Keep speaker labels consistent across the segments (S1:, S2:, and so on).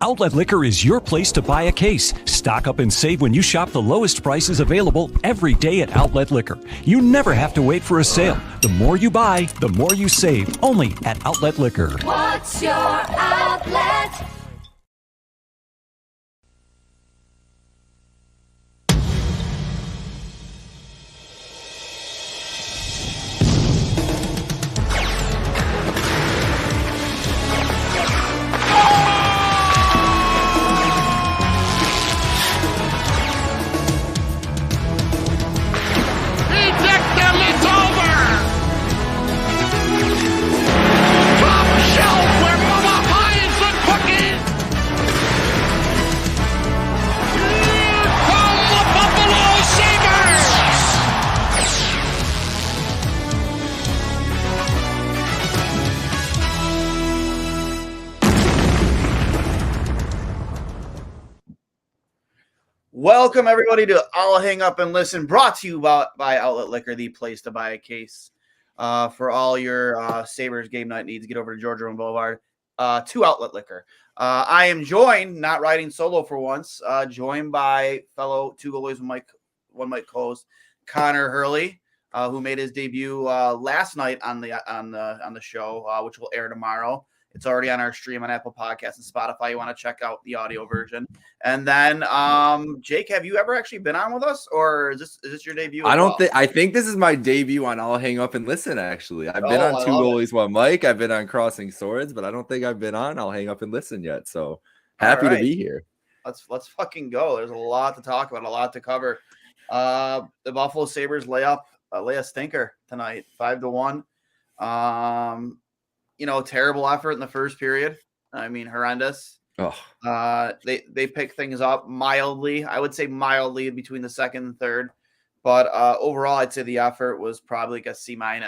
S1: Outlet Liquor is your place to buy a case. Stock up and save when you shop the lowest prices available every day at Outlet Liquor. You never have to wait for a sale. The more you buy, the more you save. Only at Outlet Liquor.
S2: What's your outlet?
S3: Welcome, everybody, to I'll Hang Up and Listen, brought to you by Outlet Liquor, the place to buy a case. For all your Sabres game night needs, get over to Georgia and Boulevard to Outlet Liquor. I am joined, not riding solo for once, joined by fellow two goalies, one Mike co-host, Connor Hurley, who made his debut last night on the show, which will air tomorrow. It's already on our stream on Apple Podcasts and Spotify. You want to check out the audio version. And then, Jake, have you ever actually been on with us, or is this your debut?
S4: I think this is my debut on I'll Hang Up and Listen, actually. I've been on Two Goalies, One Mike. I've been on Crossing Swords, but I don't think I've been on I'll Hang Up and Listen yet. So happy to be here.
S3: Let's fucking go. There's a lot to talk about, a lot to cover. The Buffalo Sabres lay a stinker tonight, 5-1. Terrible effort in the first period. I mean, horrendous. They pick things up mildly. I would say mildly between the second and third, but overall, I'd say the effort was probably like a C-. And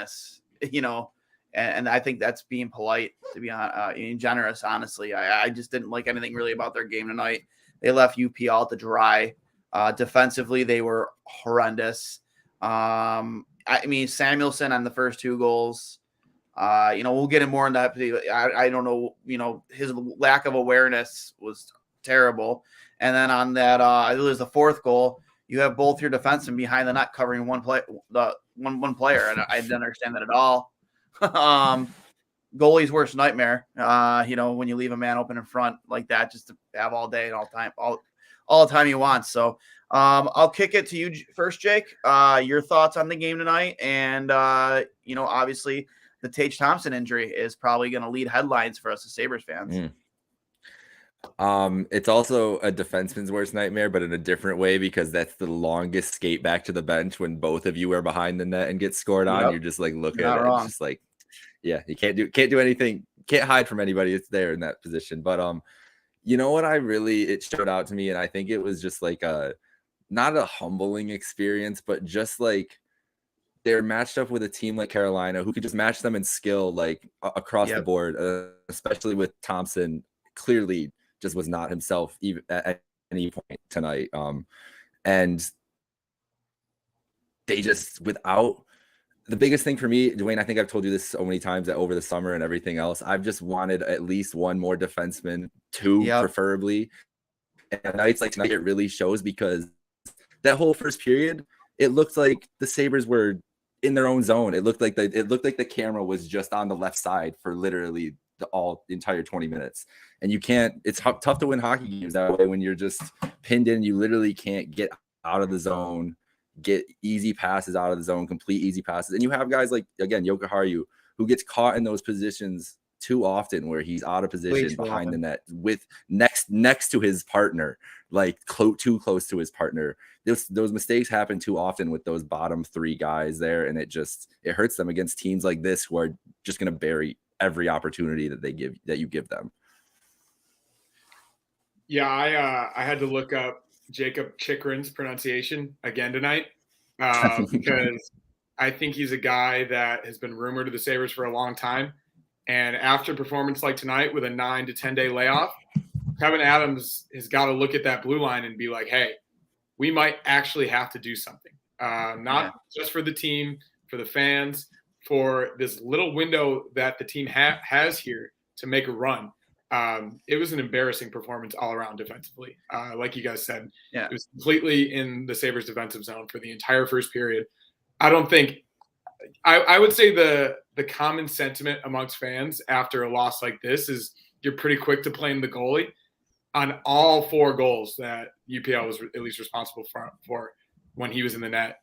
S3: I think that's being polite, to be generous. Honestly, I just didn't like anything really about their game tonight. They left UP all to dry. Defensively, they were horrendous. Samuelsson on the first two goals. We'll get in more on that. I don't know, his lack of awareness was terrible. And then on that, I believe it was the fourth goal, you have both your defensemen behind the net covering one player, and I didn't understand that at all. Goalie's worst nightmare. When you leave a man open in front like that, just to have all day and all the time you want. So I'll kick it to you first, Jake. Your thoughts on the game tonight, and obviously, the Tage Thompson injury is probably going to lead headlines for us as Sabres fans.
S4: It's also a defenseman's worst nightmare, but in a different way, because that's the longest skate back to the bench when both of you are behind the net and get scored on. You're just like, look at it. It's just like, yeah, you can't do anything. Can't hide from anybody. It's there in that position. But what it showed out to me, and I think it was just like not a humbling experience, but just like, they're matched up with a team like Carolina who could just match them in skill, like across the board, especially with Thompson. Clearly just was not himself even at any point tonight. And they just, without the biggest thing for me, Duane, I think I've told you this so many times that over the summer and everything else, I've just wanted at least one more defenseman, two preferably. And nights like tonight, it really shows, because that whole first period, it looked like the Sabres were in their own zone. It looked like the camera was just on the left side for literally the entire 20 minutes. And it's tough to win hockey games that way when you're just pinned in. You literally can't get out of the zone, get easy passes out of the zone, complete easy passes. And you have guys like, again, Jokic Haru, who gets caught in those positions too often, where he's out of position behind the net with next to his partner, like too close to his partner. Those mistakes happen too often with those bottom three guys there, and it hurts them against teams like this who are just going to bury every opportunity that you give them.
S5: Yeah, I had to look up Jacob Chikrin's pronunciation again tonight because I think he's a guy that has been rumored to the Sabres for a long time. And after a performance like tonight with a 9 to 10 day layoff, Kevin Adams has got to look at that blue line and be like, hey, we might actually have to do something. Not just for the team, for the fans, for this little window that the team has here to make a run. It was an embarrassing performance all around defensively. Like you guys said,
S3: Yeah.
S5: it was completely in the Sabres defensive zone for the entire first period. I don't think I would say the common sentiment amongst fans after a loss like this is you're pretty quick to blame the goalie on all 4 goals that UPL was at least responsible for when he was in the net.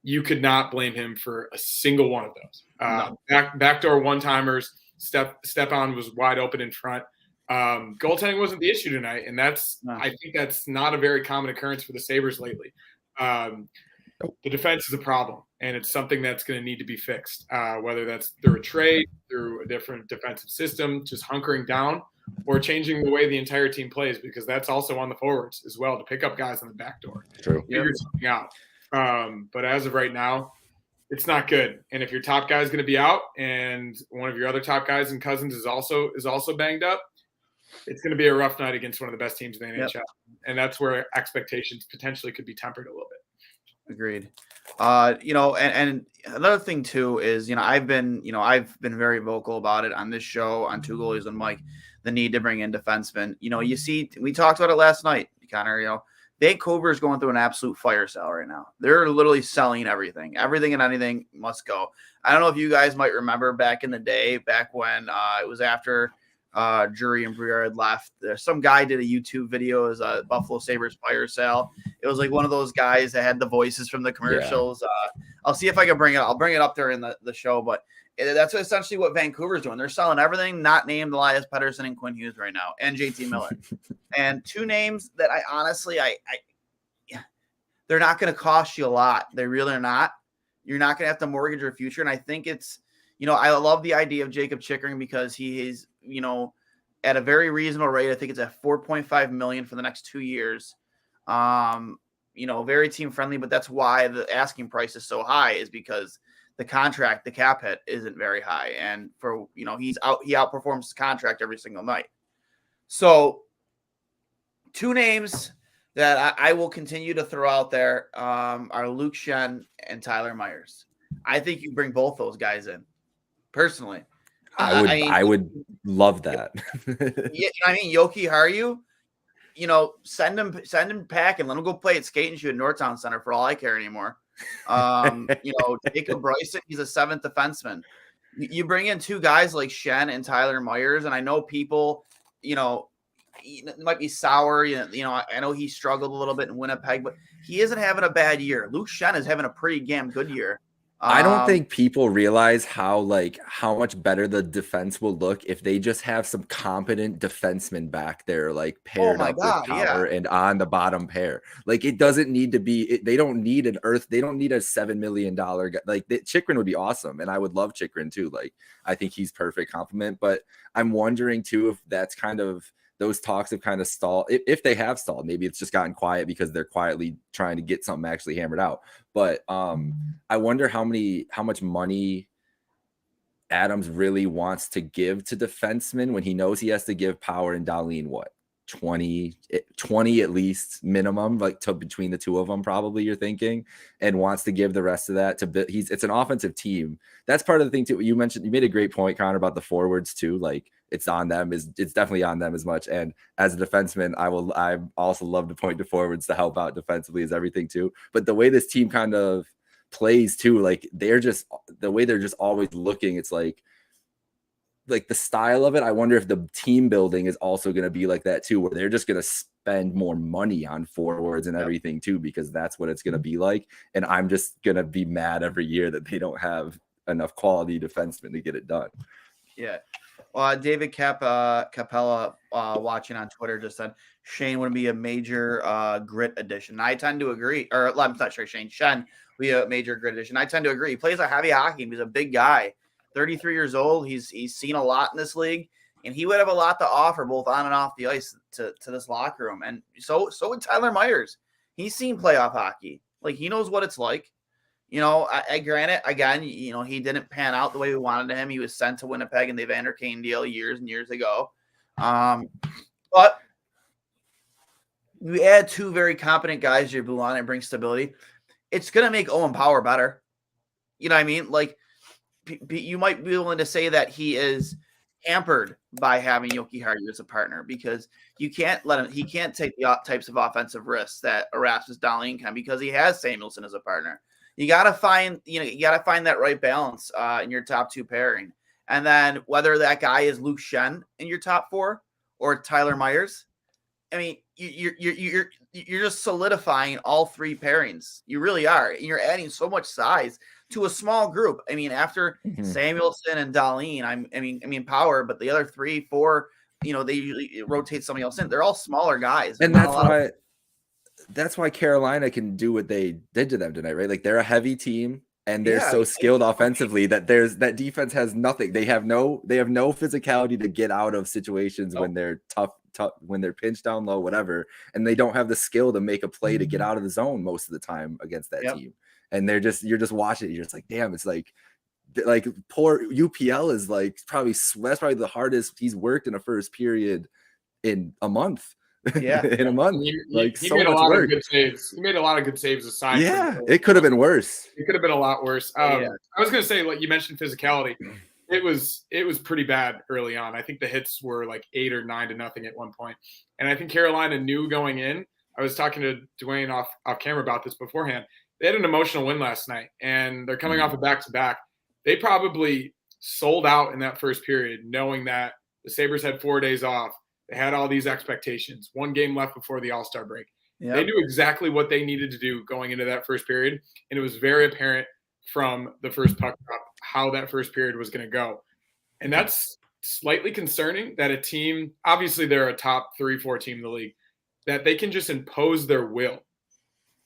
S5: You could not blame him for a single one of those.
S3: No.
S5: Backdoor one-timers, Stepan was wide open in front. Goaltending wasn't the issue tonight, and I think that's not a very common occurrence for the Sabres lately. The defense is a problem, and it's something that's going to need to be fixed, whether that's through a trade, through a different defensive system, just hunkering down, or changing the way the entire team plays, because that's also on the forwards as well, to pick up guys on the back door.
S4: True.
S5: Figure something out. But as of right now, it's not good. And if your top guy is going to be out and one of your other top guys in Cousins is also banged up, it's going to be a rough night against one of the best teams in the NHL. And that's where expectations potentially could be tempered a little bit.
S3: Agreed. And another thing too is, I've been very vocal about it on this show, on Two Goalies and Mike, the need to bring in defensemen. You see, we talked about it last night, Connor. Vancouver is going through an absolute fire sale right now. They're literally selling everything. Everything and anything must go. I don't know if you guys might remember back in the day, back when it was after Drury and Briere had left. Some guy did a YouTube video as a Buffalo Sabres fire sale. It was like one of those guys that had the voices from the commercials. Yeah. I'll see if I can bring it. I'll bring it up there in the show, but that's essentially what Vancouver's doing. They're selling everything not named Elias Pettersson and Quinn Hughes right now, and JT Miller. And 2 names that I honestly, they're not going to cost you a lot. They really are not. You're not going to have to mortgage your future. And I think it's, I love the idea of Jacob Chickering because he is, at a very reasonable rate. I think it's at $4.5 million for the next 2 years. Very team friendly, but that's why the asking price is so high, is because the cap hit isn't very high. And for, he outperforms his contract every single night. So 2 names that I will continue to throw out there are Luke Schenn and Tyler Myers. I think you bring both those guys in, personally.
S4: I would love that.
S3: Yoki Haru, send him packing. Let him go play at Skate and Shoot at Northtown Center for all I care anymore. Jacob Bryson, he's a 7th defenseman. You bring in 2 guys like Schenn and Tyler Myers, and I know people, it might be sour. I know he struggled a little bit in Winnipeg, but he isn't having a bad year. Luke Schenn is having a pretty damn good year.
S4: I don't think people realize how much better the defense will look if they just have some competent defensemen back there, paired up with power and on the bottom pair. It doesn't need to be. They don't need a $7 million guy. Chychrun would be awesome, and I would love Chychrun too. I think he's perfect complement. But I'm wondering too if that's kind of, those talks have kind of stalled. If they have stalled, maybe it's just gotten quiet because they're quietly trying to get something actually hammered out. But I wonder how much money Adams really wants to give to defensemen when he knows he has to give Power and Dahlin 20 at least minimum, between the 2 of them, probably, you're thinking, and wants to give the rest of that to it's an offensive team. That's part of the thing too. You made a great point, Connor, about the forwards too. It's on them, it's definitely on them as much. And as a defenseman, I also love to point to forwards to help out defensively is everything too. But the way this team kind of plays too, they're just always looking, it's the style of it. I wonder if the team building is also going to be like that too, where they're just going to spend more money on forwards and everything too, because that's what it's going to be like. And I'm just going to be mad every year that they don't have enough quality defensemen to get it done.
S3: Yeah. Well, David Capella watching on Twitter just said Shane would be a major grit addition. I tend to agree. Or I'm not sure Shane. Schenn would be a major grit addition. I tend to agree. He plays a heavy hockey. He's a big guy. 33 years old. He's seen a lot in this league, and he would have a lot to offer both on and off the ice to this locker room. And so would Tyler Myers. He's seen playoff hockey. He knows what it's like. I granted, again, he didn't pan out the way we wanted him. He was sent to Winnipeg in the Evander Kane deal years and years ago. But we add 2 very competent guys to your blue line and bring stability. It's going to make Owen Power better. You know what I mean? You might be willing to say that he is hampered by having Yoki Hardy as a partner because he can't take the types of offensive risks that Erasmus Dahlin can because he has Samuelsson as a partner. You got to find that right balance in your top two pairing. And then whether that guy is Luke Schenn in your top four or Tyler Myers, I mean, you're just solidifying all three pairings. You really are. And you're adding so much size to a small group. I mean, after Samuelsson and Dahlin, I mean Power, but the other 3, 4, they usually rotate somebody else in. They're all smaller guys.
S4: And that's why Carolina can do what they did to them tonight, right? Like they're a heavy team and they're so skilled offensively that that defense has nothing. They have no physicality to get out of situations when they're tough, when they're pinched down low, whatever. And they don't have the skill to make a play to get out of the zone most of the time against that team. And you're just watching it. You're just like, damn, it's like poor UPL is like that's probably the hardest he's worked in a first period in a month.
S3: Yeah,
S4: in a month.
S5: He
S4: so
S5: made
S4: much
S5: a lot
S4: work.
S5: of good saves. He made a lot of good saves aside.
S4: Yeah, it could have been worse.
S5: It could have been a lot worse. I was going to say, like you mentioned, physicality. It was pretty bad early on. I think the hits were like 8 or 9-0 at one point, and I think Carolina knew going in. I was talking to Duane off camera about this beforehand. They had an emotional win last night, and they're coming off a back-to-back. They probably sold out in that first period, knowing that the Sabres had 4 days off. They had all these expectations. 1 game left before the All-Star break. Yep. They knew exactly what they needed to do going into that first period, and it was very apparent from the first puck drop how that first period was going to go. And that's slightly concerning that a team, obviously they're a top 3-4 team in the league, that they can just impose their will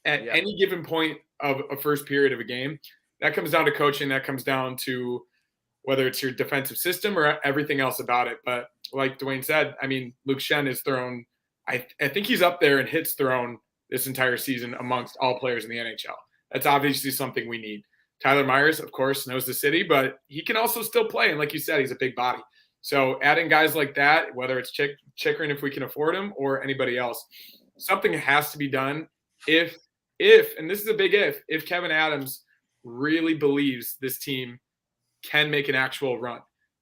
S5: at any given point of a first period of a game. That comes down to coaching. That comes down to whether it's your defensive system or everything else about it. But like Duane said, I mean, Luke Schenn is thrown. I think he's up there in hits thrown this entire season amongst all players in the NHL. That's obviously something we need. Tyler Myers, of course, knows the city, but he can also still play. And like you said, he's a big body. So adding guys like that, whether it's Chychrun if we can afford him or anybody else, something has to be done if, and this is a big if Kevin Adams really believes this team can make an actual run.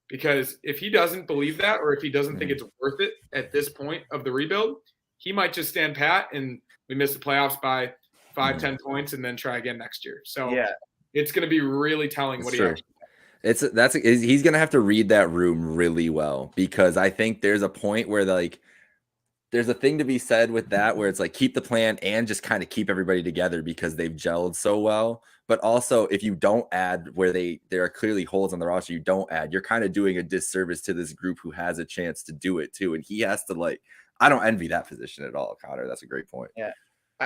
S5: Because if he doesn't believe that, or if he doesn't think it's worth it at this point of the rebuild, he might just stand pat and we miss the playoffs by 5-10 points and then try again next year. So it's going to be really telling what he actually does.
S4: He's going to have to read that room really well, because I think there's a point where there's a thing to be said with that, where it's like keep the plan and just kind of keep everybody together because they've gelled so well. But also, if you don't add where there are clearly holes on the roster, you don't add, you're kind of doing a disservice to this group who has a chance to do it too. And he has to I don't envy that position at all, Connor. That's a great point.
S3: Yeah.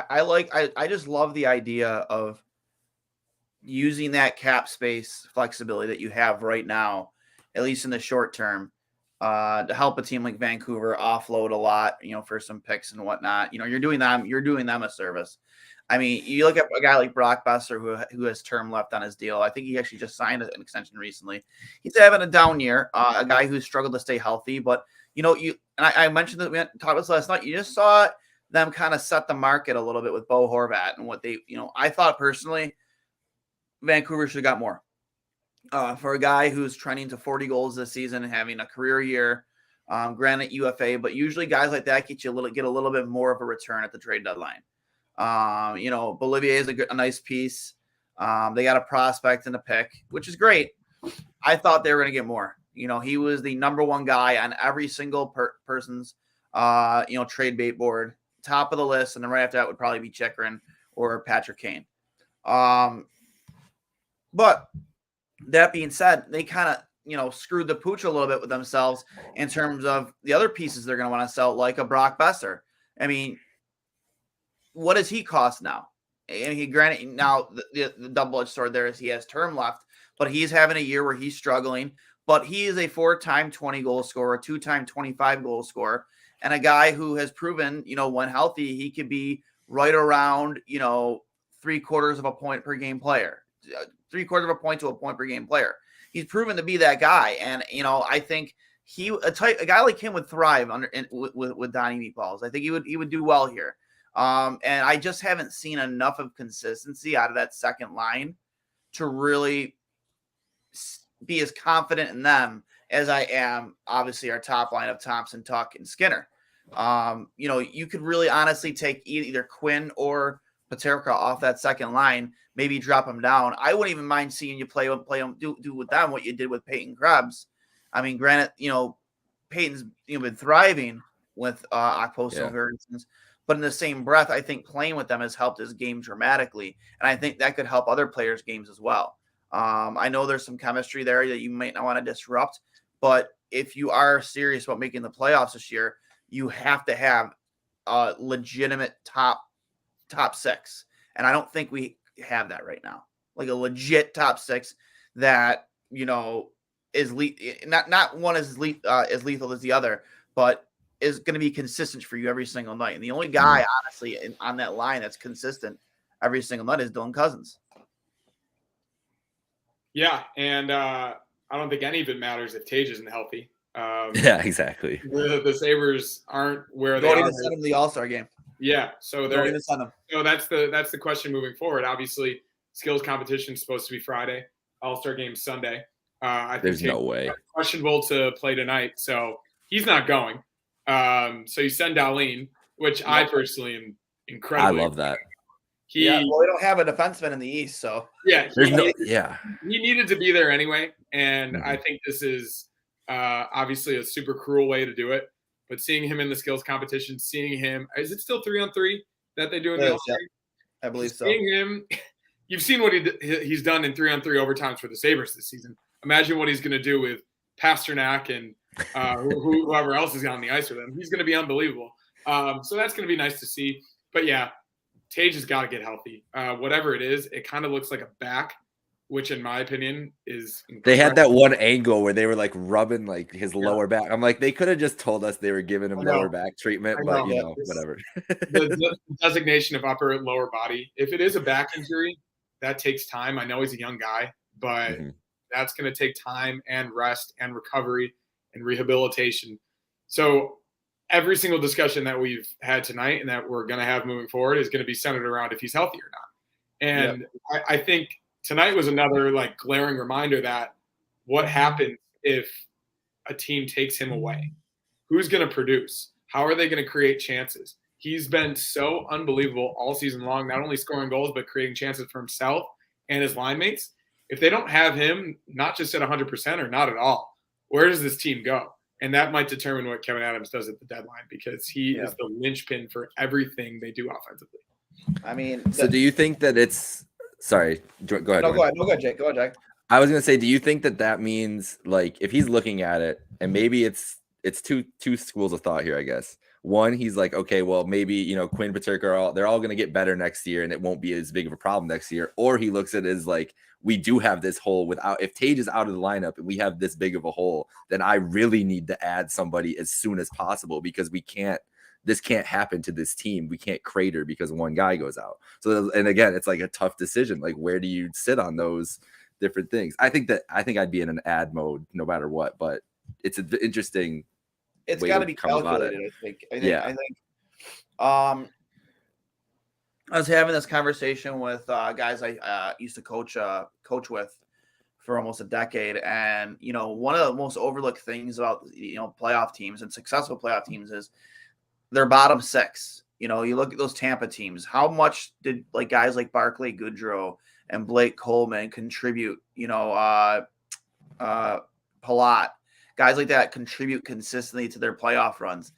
S3: I just love the idea of using that cap space flexibility that you have right now, at least in the short term, to help a team like Vancouver offload a lot, for some picks and whatnot. You're doing them a service. I mean, you look at a guy like Brock Besser who has term left on his deal. I think he actually just signed an extension recently. He's having a down year, a guy who's struggled to stay healthy. But, I mentioned that we talked about this last night. You just saw them kind of set the market a little bit with Bo Horvat and what they, I thought personally Vancouver should have got more. For a guy who's trending to 40 goals this season and having a career year, granted UFA, but usually guys like that get a little bit more of a return at the trade deadline. Bolivier is a nice piece. They got a prospect and a pick, which is great. I thought they were going to get more. He was the number one guy on every single person's, trade bait board, top of the list. And then right after that would probably be Chychrun or Patrick Kane. But that being said, they kind of, screwed the pooch a little bit with themselves in terms of the other pieces they're going to want to sell, like a Brock Besser. I mean, what does he cost now? And granted, now the double-edged sword there is he has term left, but he's having a year where he's struggling. But he is a 4-time 20-goal scorer, 2-time 25-goal scorer, and a guy who has proven, when healthy, he could be right around, 3/4 of a point per game player, 3/4 of a point to a point per game player. He's proven to be that guy, and I think a guy like him would thrive with Donnie Meatballs. I think he would do well here. And I just haven't seen enough of consistency out of that second line to really be as confident in them as I am obviously our top line of Thompson, Tuck, and Skinner. You could really honestly take either Quinn or Paterka off that second line, maybe drop them down. I wouldn't even mind seeing you play them, do with them what you did with Peyton Krebs. I mean, granted, Peyton's been thriving with Okposo and Gergensons, but in the same breath, I think playing with them has helped his game dramatically, and I think that could help other players' games as well. I know there's some chemistry there that you might not want to disrupt, but if you are serious about making the playoffs this year, you have to have a legitimate top six, and I don't think we have that right now. Like a legit top six that is not one as lethal as the other, but is going to be consistent for you every single night. And the only guy, honestly, on that line that's consistent every single night is Dylan Cousins.
S5: Yeah, and I don't think any of it matters if Tage isn't healthy.
S4: Yeah, exactly.
S5: The Sabres aren't where they
S3: don't
S5: are.
S3: Even send them the All-Star game.
S5: Yeah, so they're
S3: don't even send them.
S5: So that's the question moving forward. Obviously, skills competition is supposed to be Friday. All-Star game Sunday. I think
S4: there's no way.
S5: Questionable to play tonight, so he's not going. So you send Dahlin, which I personally am incredibly.
S4: I love that.
S3: We don't have a defenseman in the East, so
S5: yeah,
S4: he
S5: needed to be there anyway, and I think this is obviously a super cruel way to do it. But seeing him in the skills competition, seeing him, is it still 3-on-3 that they do in the All-Star?
S3: I believe so.
S5: Seeing him, you've seen what he's done in 3-on-3 overtimes for the Sabres this season. Imagine what he's going to do with Pasternak and whoever else is on the ice with him. He's going to be unbelievable. So that's going to be nice to see. But yeah, Tage has got to get healthy. Whatever it is, it kind of looks like a back, which in my opinion is incredible.
S4: They had that one angle where they were like rubbing like his lower back. I'm like, they could have just told us they were giving him lower back treatment, but whatever.
S5: the designation of upper and lower body. If it is a back injury, that takes time. I know he's a young guy, but that's going to take time and rest and recovery and rehabilitation. So every single discussion that we've had tonight and that we're going to have moving forward is going to be centered around if he's healthy or not. And I think tonight was another like glaring reminder that what happens if a team takes him away? Who's going to produce? How are they going to create chances? He's been so unbelievable all season long, not only scoring goals, but creating chances for himself and his line mates. If they don't have him, not just at 100% or not at all, where does this team go? And that might determine what Kevin Adams does at the deadline, because he is the linchpin for everything they do offensively.
S3: I mean,
S4: so do you think that it's – sorry, go ahead.
S3: No, go ahead, Jake. Go ahead, Jake.
S4: I was going to say, do you think that means, like, if he's looking at it, and maybe it's two schools of thought here, I guess. One, he's like, okay, well, maybe, Quinn, Paterka, they're all going to get better next year, and it won't be as big of a problem next year. Or he looks at it as like, we do have this hole if Tage is out of the lineup and we have this big of a hole, then I really need to add somebody as soon as possible, because this can't happen to this team. We can't crater because one guy goes out. So, and again, it's like a tough decision. Like, where do you sit on those different things? I think I'd be in an ad mode no matter what, but it's an interesting.
S3: It's got to be calculated. I think. I was having this conversation with guys I used to coach with for almost a decade, and one of the most overlooked things about playoff teams and successful playoff teams is their bottom six. You look at those Tampa teams. How much did guys like Barclay Goodrow and Blake Coleman contribute? Palat, guys like that contribute consistently to their playoff runs.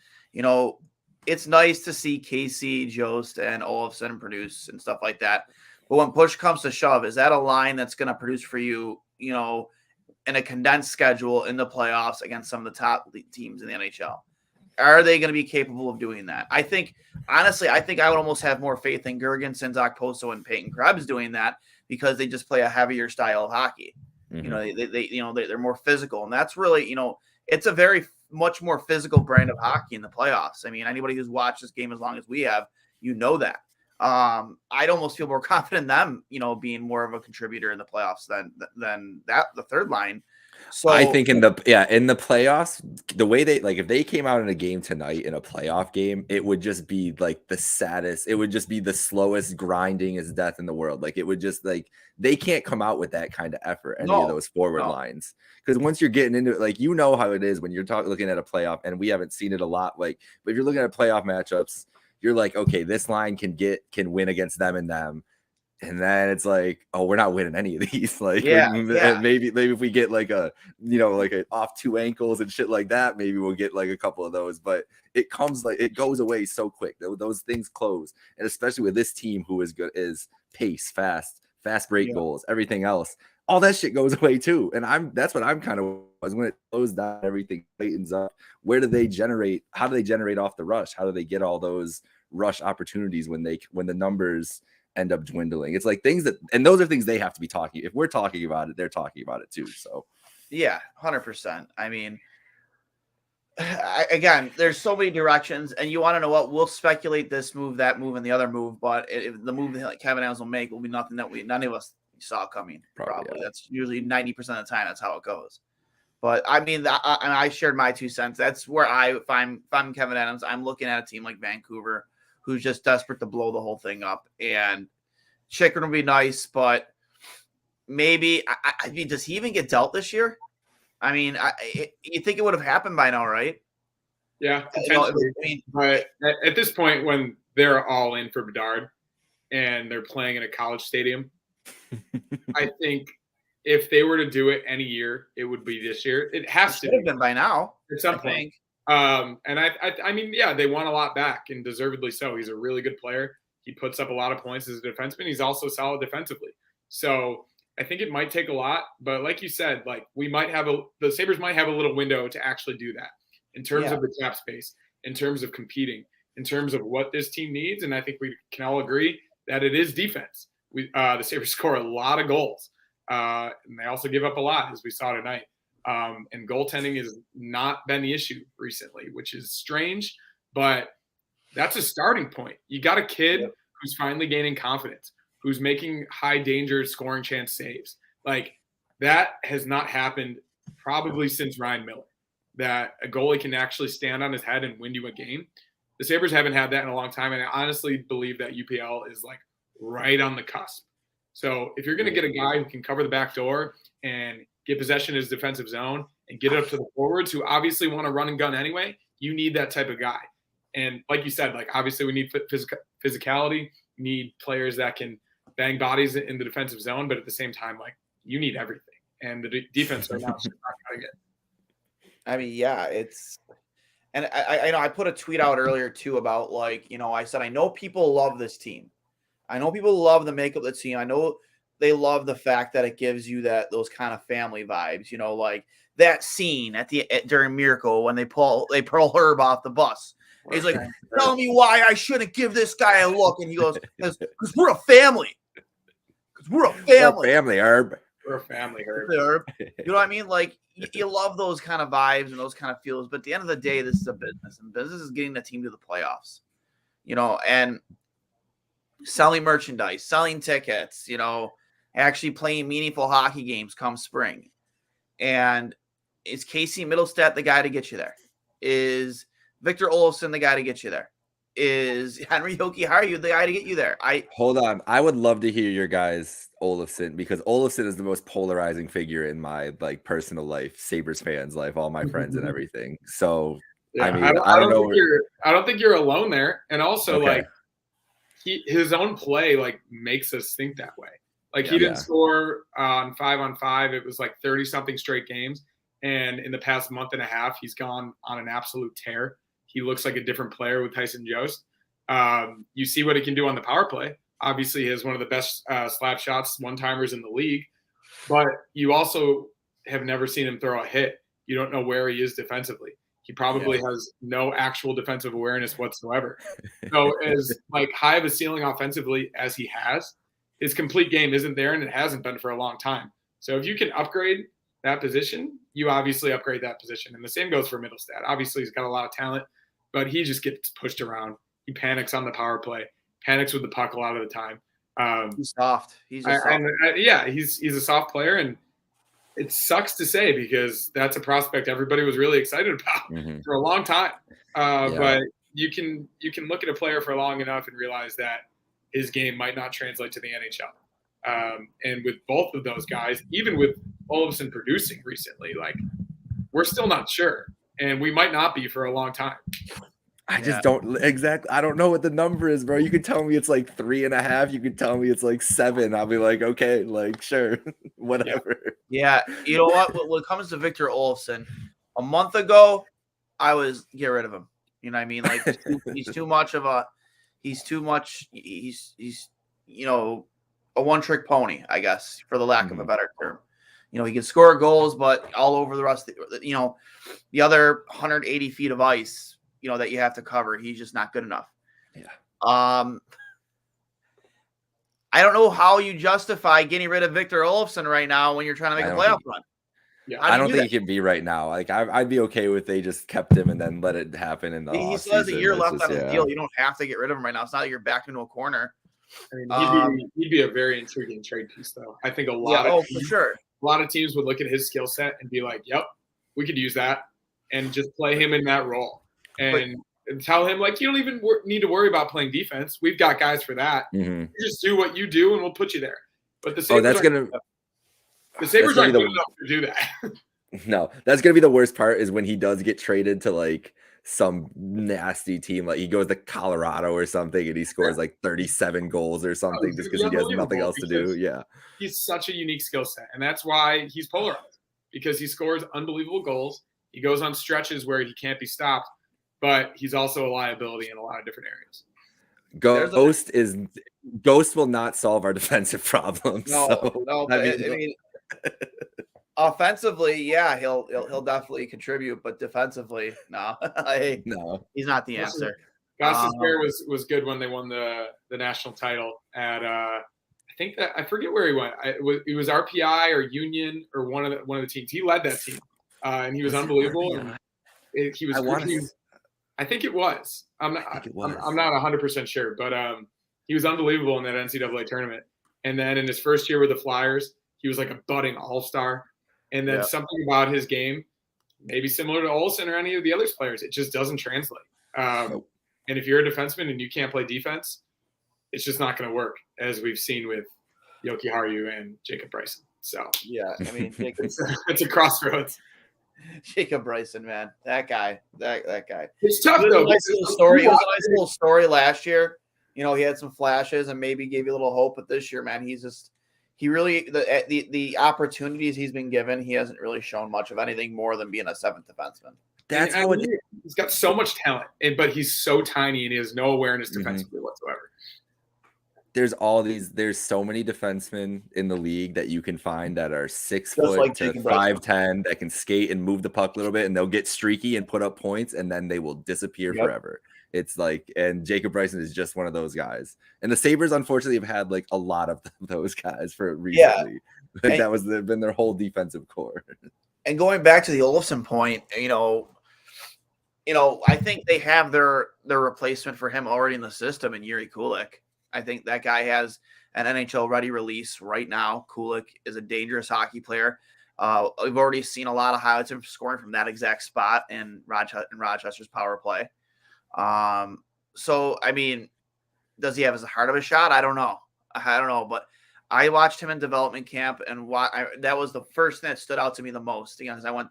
S3: It's nice to see Casey, Jost, and Olofsson produce and stuff like that. But when push comes to shove, is that a line that's going to produce for you, in a condensed schedule in the playoffs against some of the top teams in the NHL? Are they going to be capable of doing that? Honestly, I would almost have more faith in Gergensen, Okposo, and Peyton Krebs doing that, because they just play a heavier style of hockey. They're more physical, and that's really, it's a very much more physical brand of hockey in the playoffs. I mean, anybody who's watched this game as long as we have, that. I'd almost feel more confident in them, being more of a contributor in the playoffs than that the third line. So
S4: I think in the playoffs, the way they like if they came out in a game tonight in a playoff game, it would just be like the saddest. It would just be the slowest grinding as death in the world. Like it would just like they can't come out with that kind of effort, any of those forward lines. Because once you're getting into it, like you know how it is when you're looking at a playoff, and we haven't seen it a lot. Like, but if you're looking at playoff matchups, you're like, okay, this line can win against them and them. And then it's like, oh, we're not winning any of these. Like, maybe if we get like a, like a off 2 ankles and shit like that, maybe we'll get like a couple of those. But it goes away so quick. Those things close, and especially with this team who is good, is pace, fast break goals, everything else. All that shit goes away too. And that's what I'm kind of was when it slows down, everything tightens up. Where do they generate? How do they generate off the rush? How do they get all those rush opportunities when the numbers end up dwindling? It's like and those are things they have to be talking. If we're talking about it, they're talking about it too. So
S3: yeah, 100%. I mean, again, there's so many directions, and you want to know what? We'll speculate this move, that move, and the other move, but the move that Kevin Adams will make will be nothing that none of us saw coming. Probably. That's usually 90% of the time. That's how it goes. But I mean, I shared my 2 cents. That's where if I'm Kevin Adams, I'm looking at a team like Vancouver, who's just desperate to blow the whole thing up. And Chychrun would be nice, but maybe I mean, does he even get dealt this year? I mean, you think it would have happened by now, right?
S5: Yeah, potentially. But at this point, when they're all in for Bedard and they're playing in a college stadium, I think if they were to do it any year, it would be this year. It has to
S3: have been by now
S5: at some point. And I mean, yeah, they won a lot back, and deservedly so. He's a really good player. He puts up a lot of points as a defenseman. He's also solid defensively. So I think it might take a lot, but like you said, like the Sabres might have a little window to actually do that in terms of the cap space, in terms of competing, in terms of what this team needs. And I think we can all agree that it is defense. The Sabres score a lot of goals, and they also give up a lot, as we saw tonight. And goaltending has not been the issue recently, which is strange, but that's a starting point. You got a kid who's finally gaining confidence, who's making high danger scoring chance saves. Like, that has not happened probably since Ryan Miller, that a goalie can actually stand on his head and win you a game. The Sabres haven't had that in a long time, and I honestly believe that UPL is like right on the cusp. So if you're going to get a guy who can cover the back door and get possession in his defensive zone and get it up to the forwards who obviously want to run and gun anyway, you need that type of guy. And like you said, like, obviously we need physicality. You need players that can bang bodies in the defensive zone, but at the same time, like, you need everything. And the defense right now is just not cutting it.
S3: I mean, yeah, it's – and I know I put a tweet out earlier too about, like, I said, I know people love this team. I know people love the makeup of the team. I know they love the fact that it gives you those kind of family vibes, like that scene during Miracle when they pull Herb off the bus. He's like, tell me why I shouldn't give this guy a look. And he goes, because we're a family. Because we're a family.
S4: We're a family, Herb.
S5: We're a family, Herb.
S3: You know what I mean? Like, you love those kind of vibes and those kind of feels. But at the end of the day, this is a business. And business is getting the team to the playoffs. And selling merchandise, selling tickets, actually playing meaningful hockey games come spring. And is Casey Middlestat the guy to get you there? Is Victor Olofsson the guy to get you there? Is Henry Jokiharju the guy to get you there?
S4: Hold on. I would love to hear your guys Olofsson, because Olofsson is the most polarizing figure in my personal life, Sabres fans life, all my friends and everything. So I mean, I don't know.
S5: I don't think you're alone there. And also, like, his own play makes us think that way. Like, he didn't score on 5-on-5. It was like 30-something straight games. And in the past month and a half, he's gone on an absolute tear. He looks like a different player with Tyson Jost. You see what he can do on the power play. Obviously, he has one of the best slap shots, one-timers in the league. But you also have never seen him throw a hit. You don't know where he is defensively. He probably has no actual defensive awareness whatsoever. So as high of a ceiling offensively as he has, his complete game isn't there, and it hasn't been for a long time. So if you can upgrade that position, you obviously upgrade that position. And the same goes for Middlestat. Obviously, he's got a lot of talent, but he just gets pushed around. He panics on the power play, panics with the puck a lot of the time.
S3: He's soft. He's a soft.
S5: he's a soft player, and it sucks to say because that's a prospect everybody was really excited about for a long time. But you can look at a player for long enough and realize that his game might not translate to the NHL. And with both of those guys, even with Olofsson producing recently, like we're still not sure, and we might not be for a long time.
S4: I just don't exactly. I don't know what the number is, bro. You could tell me it's like 3.5. You could tell me it's like 7. I'll be like, okay, like sure, whatever.
S3: Yeah, you know what? When it comes to Victor Olofsson, a month ago, I was get rid of him. You know what I mean? Like he's too much. He's you know, a one-trick pony, I guess, for the lack of a better term. You know, he can score goals, but all over the rest of the other 180 feet of ice, you know, that you have to cover, he's just not good enough.
S4: Yeah.
S3: I don't know how you justify getting rid of Victor Olofsson right now when you're trying to make a playoff run.
S4: Yeah, I don't think it can be right now. Like I'd be okay with they just kept him and then let it happen in the
S3: he still has a year left on his deal. You don't have to get rid of him right now. It's not like you're backed into a corner.
S5: I mean, he'd be a very intriguing trade piece, though. I think a lot of teams would look at his skill set and be like, "Yep, we could use that," and just play him in that role and tell him like, "You don't even need to worry about playing defense. We've got guys for that. You just do what you do, and we'll put you there." But the Sabres the Sabres aren't good enough to do that.
S4: No, that's gonna be the worst part is when he does get traded to like some nasty team, like he goes to Colorado or something and he scores like 37 goals or something just because he has nothing else to do. Yeah,
S5: he's such a unique skill set, and that's why he's polarized, because he scores unbelievable goals. He goes on stretches where he can't be stopped, but he's also a liability in a lot of different areas.
S4: Ghost will not solve our defensive problems.
S3: No, but I mean offensively, yeah, he'll definitely contribute, but defensively, no, he's not the answer.
S5: Gostisbehere was good when they won the national title at I think that I forget where he went. It was RPI or Union or one of the teams. He led that team, and he was unbelievable. And he was. I think it was. I'm not 100% sure, but he was unbelievable in that NCAA tournament. And then in his first year with the Flyers, he was like a budding all-star. And then something about his game, maybe similar to Olsen or any of the other players, it just doesn't translate. And if you're a defenseman and you can't play defense, it's just not going to work, as we've seen with Yoki Haru and Jacob Bryson. So
S3: yeah, I mean,
S5: it's a crossroads.
S3: Jacob Bryson, man, that guy.
S5: It's tough though.
S3: It was a nice little story last year. You know, he had some flashes and maybe gave you a little hope, but this year, man, he really the opportunities he's been given, he hasn't really shown much of anything more than being a seventh defenseman.
S4: That's how
S5: he's got so much talent, but he's so tiny and he has no awareness defensively whatsoever.
S4: There's so many defensemen in the league that you can find that are 6 foot to 5'10" that can skate and move the puck a little bit, and they'll get streaky and put up points, and then they will disappear forever. It's like, and Jacob Bryson is just one of those guys. And the Sabres, unfortunately, have had like a lot of those guys for recently. Yeah. That was been their whole defensive core.
S3: And going back to the Olofsson point, you know, I think they have their replacement for him already in the system in Yuri Kulik. I think that guy has an NHL ready release right now. Kulik is a dangerous hockey player. We've already seen a lot of highlights of scoring from that exact spot in Rochester's power play. So, I mean, does he have as hard of a shot? I don't know, but I watched him in development camp, and that was the first thing that stood out to me the most. Because I went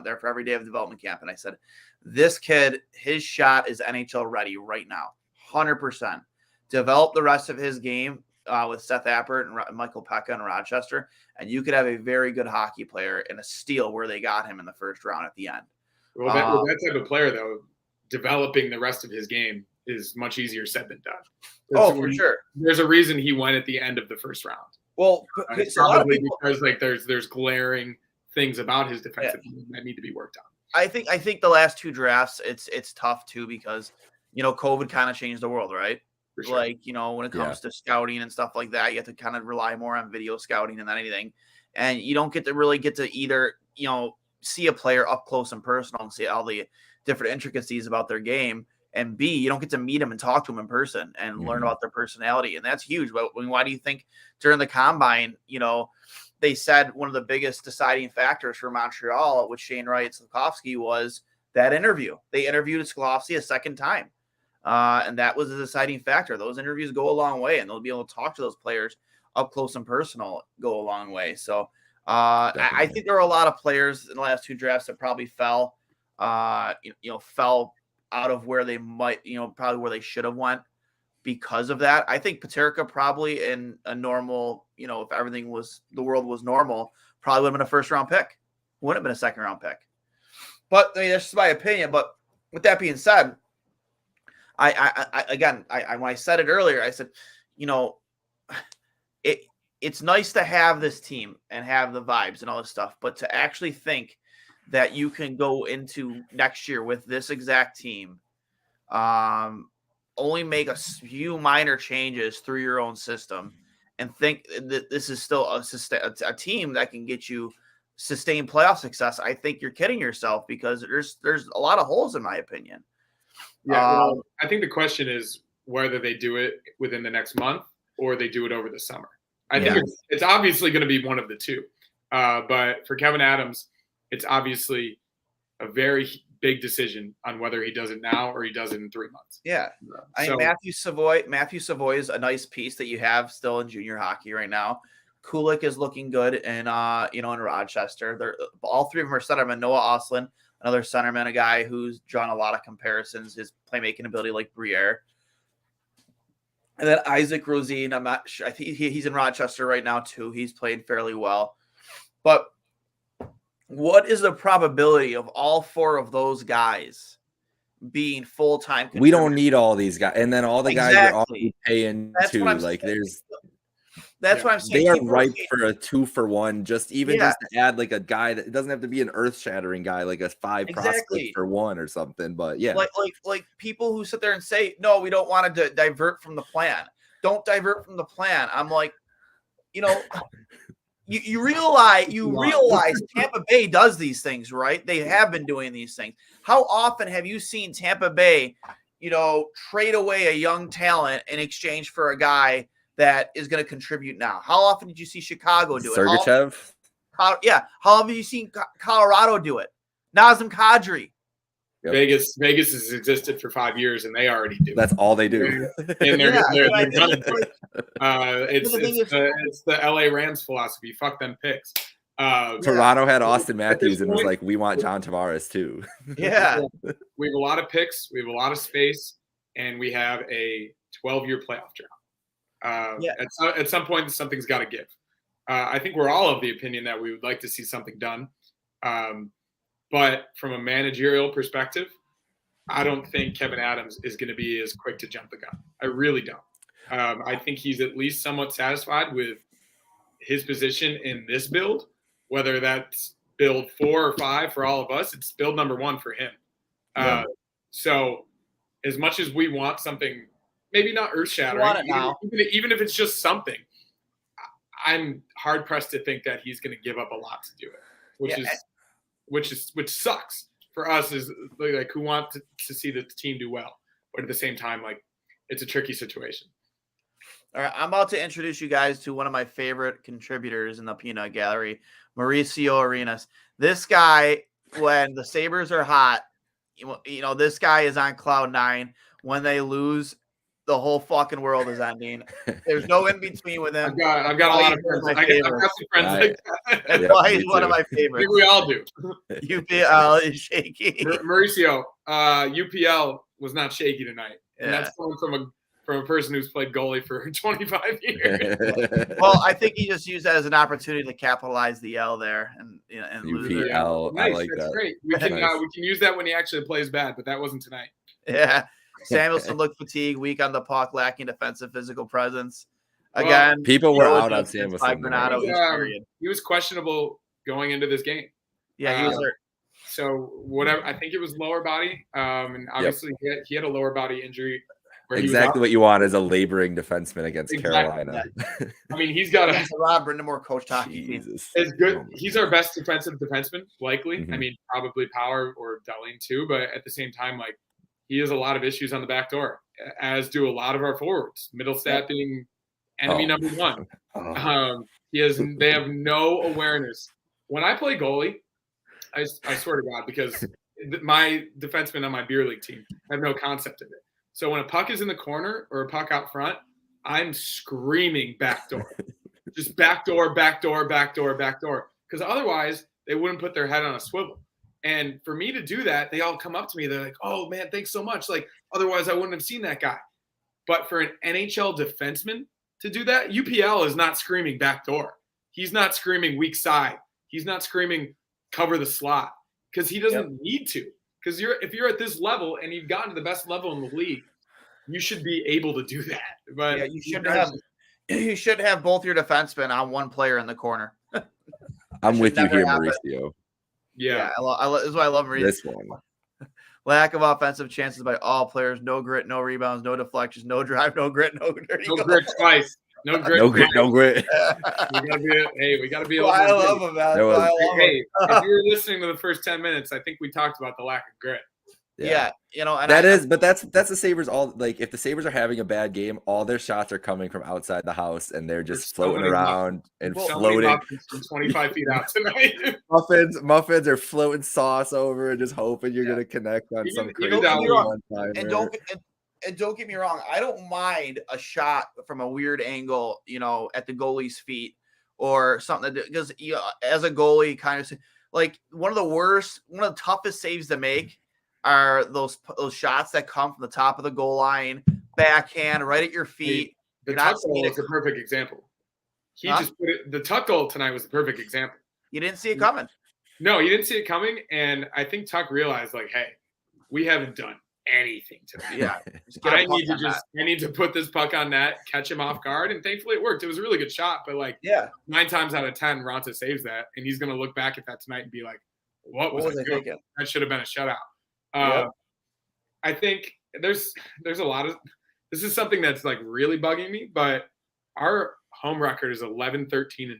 S3: there for every day of development camp, and I said, this kid, his shot is NHL ready right now, 100%. Develop the rest of his game with Seth Appert and Michael Pekka in Rochester, and you could have a very good hockey player in a steal where they got him in the first round at the end.
S5: Well, that type of player, though, developing the rest of his game is much easier said than done.
S3: For sure.
S5: There's a reason he went at the end of the first round.
S3: Well,
S5: it's probably because like there's glaring things about his defensive game that need to be worked on.
S3: I think the last 2 drafts, it's tough too, because COVID kind of changed the world, right? Sure. Like, when it comes to scouting and stuff like that, you have to kind of rely more on video scouting than anything. And you don't get to either, see a player up close and personal and see all the different intricacies about their game. and B, you don't get to meet them and talk to them in person and learn about their personality. And that's huge. But why do you think during the combine, they said one of the biggest deciding factors for Montreal with Shane Wright and Slafkovsky was that interview. They interviewed Slafkovsky a second time. And that was a deciding factor. Those interviews go a long way, and they'll be able to talk to those players up close and personal, go a long way. So I think there were a lot of players in the last 2 drafts that probably fell out of where they might, probably where they should have went because of that. I think Peterka probably in a normal, if everything was, the world was normal, probably would have been a 1st round pick. Wouldn't have been a 2nd round pick. But I mean, that's just my opinion. But with that being said, I when I said it earlier, I said, it's nice to have this team and have the vibes and all this stuff, but to actually think that you can go into next year with this exact team, only make a few minor changes through your own system, and think that this is still a team that can get you sustained playoff success, I think you're kidding yourself, because there's a lot of holes, in my opinion.
S5: Yeah, I think the question is whether they do it within the next month or they do it over the summer. I think it's obviously going to be one of the two. But for Kevin Adams, it's obviously a very big decision on whether he does it now or he does it in 3 months.
S3: Yeah. I mean, Matthew Savoy is a nice piece that you have still in junior hockey right now. Kulik is looking good in Rochester. They're all 3 of them are centermen. Noah Ostlund, another centerman, a guy who's drawn a lot of comparisons, his playmaking ability like Briere. And then Isaac Rosine, I'm not sure. I think he's in Rochester right now too. He's played fairly well. But what is the probability of all 4 of those guys being full-time contributors?
S4: We don't need all these guys. And then all the guys are already paying too. Like
S3: that's what I'm saying.
S4: They are ripe for a 2-for-1. Just to add like a guy that, it doesn't have to be an earth-shattering guy, like a 5 prospect for 1 or something. But yeah,
S3: like people who sit there and say, no, we don't want to divert from the plan. Don't divert from the plan. I'm like, you realize Tampa Bay does these things, right? They have been doing these things. How often have you seen Tampa Bay, trade away a young talent in exchange for a guy that is going to contribute now? How often did you see Chicago do it?
S4: Sergachev?
S3: How often have you seen Colorado do it? Nazem Kadri.
S5: Yep. Vegas has existed for 5 years, and they already do.
S4: That's all they do.
S5: And they're done. It's the LA Rams philosophy. Fuck them picks.
S4: Toronto had Austin Matthews and was like, we want John Tavares too.
S3: Yeah.
S5: We have a lot of picks. We have a lot of space, and we have a 12-year playoff drought. At some point, something's got to give. I think we're all of the opinion that we would like to see something done. But from a managerial perspective, I don't think Kevin Adams is going to be as quick to jump the gun. I really don't. I think he's at least somewhat satisfied with his position in this build, whether that's build 4 or 5 for all of us. It's build number 1 for him. So as much as we want something, maybe not earth-shattering, even if it's just something, I'm hard-pressed to think that he's going to give up a lot to do it, which sucks for us, is like who want to see the team do well, but at the same time, like, it's a tricky situation.
S3: All right, I'm about to introduce you guys to one of my favorite contributors in the peanut gallery, Mauricio Arenas. This guy, when the Sabres are hot, this guy is on cloud 9. When they lose, the whole fucking world is ending. There's no in between with him.
S5: I've got a lot of friends. I've got some friends like that.
S3: That's why he's one of my favorites.
S5: I think we all do.
S3: UPL is shaky.
S5: Mauricio, UPL was not shaky tonight, and that's coming from a person who's played goalie for 25 years.
S3: Well, I think he just used that as an opportunity to capitalize the L there and
S4: UPL.
S5: Nice.
S4: I like
S5: that's
S4: that.
S5: Great. We can use that when he actually plays bad, but that wasn't tonight.
S3: Yeah. Samuelson looked fatigued, weak on the puck, lacking defensive physical presence. Again,
S4: people were out on Samuelson.
S5: He was questionable going into this game.
S3: Yeah, he was hurt.
S5: So whatever, I think it was lower body, and obviously he had a lower body injury.
S4: Exactly what you want as a laboring defenseman against Carolina.
S5: I mean, he's got a
S3: Rob Brindamore coached hockey team.
S5: It's good. He's our best defensive defenseman, likely. I mean, probably Power or Darlene too, but at the same time, like, he has a lot of issues on the back door, as do a lot of our forwards. Middlestat being enemy number one. They have no awareness. When I play goalie, I swear to God, because my defensemen on my beer league team have no concept of it. So when a puck is in the corner or a puck out front, I'm screaming backdoor. Just backdoor, backdoor, backdoor, backdoor. Because otherwise, they wouldn't put their head on a swivel. And for me to do that, they all come up to me. They're like, oh, man, thanks so much. Like, otherwise, I wouldn't have seen that guy. But for an NHL defenseman to do that, UPL is not screaming backdoor. He's not screaming weak side. He's not screaming cover the slot because he doesn't need to. Because if you're at this level and you've gotten to the best level in the league, you should be able to do that. But
S3: you should have both your defensemen on one player in the corner.
S4: I'm with you here, Mauricio.
S3: Yeah, this is why I love Mauricio.
S4: This one.
S3: Lack of offensive chances by all players. No grit, no rebounds, no deflections, no drive, no grit, no dirty.
S5: No grit twice. No grit.
S4: No grit. No grit.
S5: We gotta be.
S3: I love him, man.
S5: Hey, if you were listening to the first 10 minutes, I think we talked about the lack of grit.
S3: Yeah, and
S4: that's the Sabres. All like if the Sabres are having a bad game, all their shots are coming from outside the house, and they're just floating around and floating
S5: from 25 feet out tonight.
S4: muffins are floating sauce over and just hoping you're gonna connect on some crazy one time.
S3: And don't get me wrong, I don't mind a shot from a weird angle, at the goalie's feet or something, because as a goalie, kind of like one of the toughest saves to make are those shots that come from the top of the goal line, backhand, right at your feet.
S5: The tuck goal is a perfect example. The tuck goal tonight was the perfect example.
S3: You didn't see it coming.
S5: No, you didn't see it coming, and I think Tuck realized, like, hey, we haven't done anything tonight.
S3: Yeah,
S5: I need to put this puck on net, catch him off guard, and thankfully it worked. It was a really good shot, but 9 times out of 10, Raanta saves that, and he's going to look back at that tonight and be like, what was I doing? That should have been a shutout. I think there's a lot of this is something that's like really bugging me, but our home record is 11-13-2,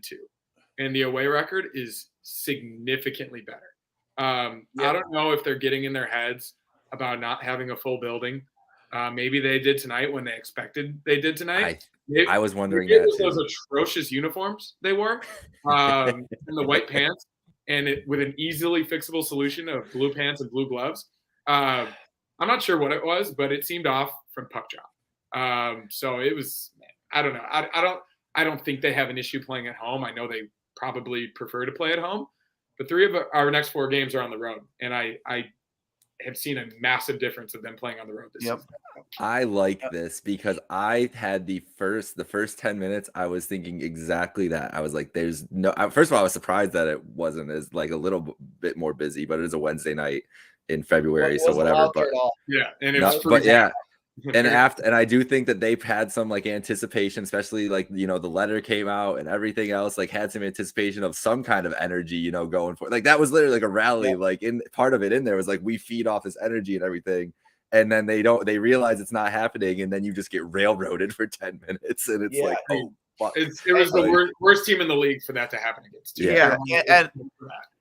S5: and the away record is significantly better. I don't know if they're getting in their heads about not having a full building. Maybe they did tonight when they expected they did tonight.
S4: I was wondering that too.
S5: Those atrocious uniforms they wore, and the white pants, and with an easily fixable solution of blue pants and blue gloves. I'm not sure what it was, but it seemed off from puck drop. So it was, I don't know. I don't think they have an issue playing at home. I know they probably prefer to play at home, but 3 of our next 4 games are on the road. And I have seen a massive difference of them playing on the road this season.
S4: I like this because I had the first 10 minutes, I was thinking exactly that. I was like, there's no, first of all, I was surprised that it wasn't as like a little bit more busy, but it is a Wednesday night in February, so whatever. But
S5: and it was
S4: and I do think that they've had some like anticipation, especially like the letter came out and everything else, like had some anticipation of some kind of energy, going for it. Like that was literally like a rally. Like in part of it in there was like we feed off this energy and everything, and then they realize it's not happening, and then you just get railroaded for 10 minutes, and it's like, oh.
S5: It was the worst team in the league for that to happen against.
S3: Yeah. And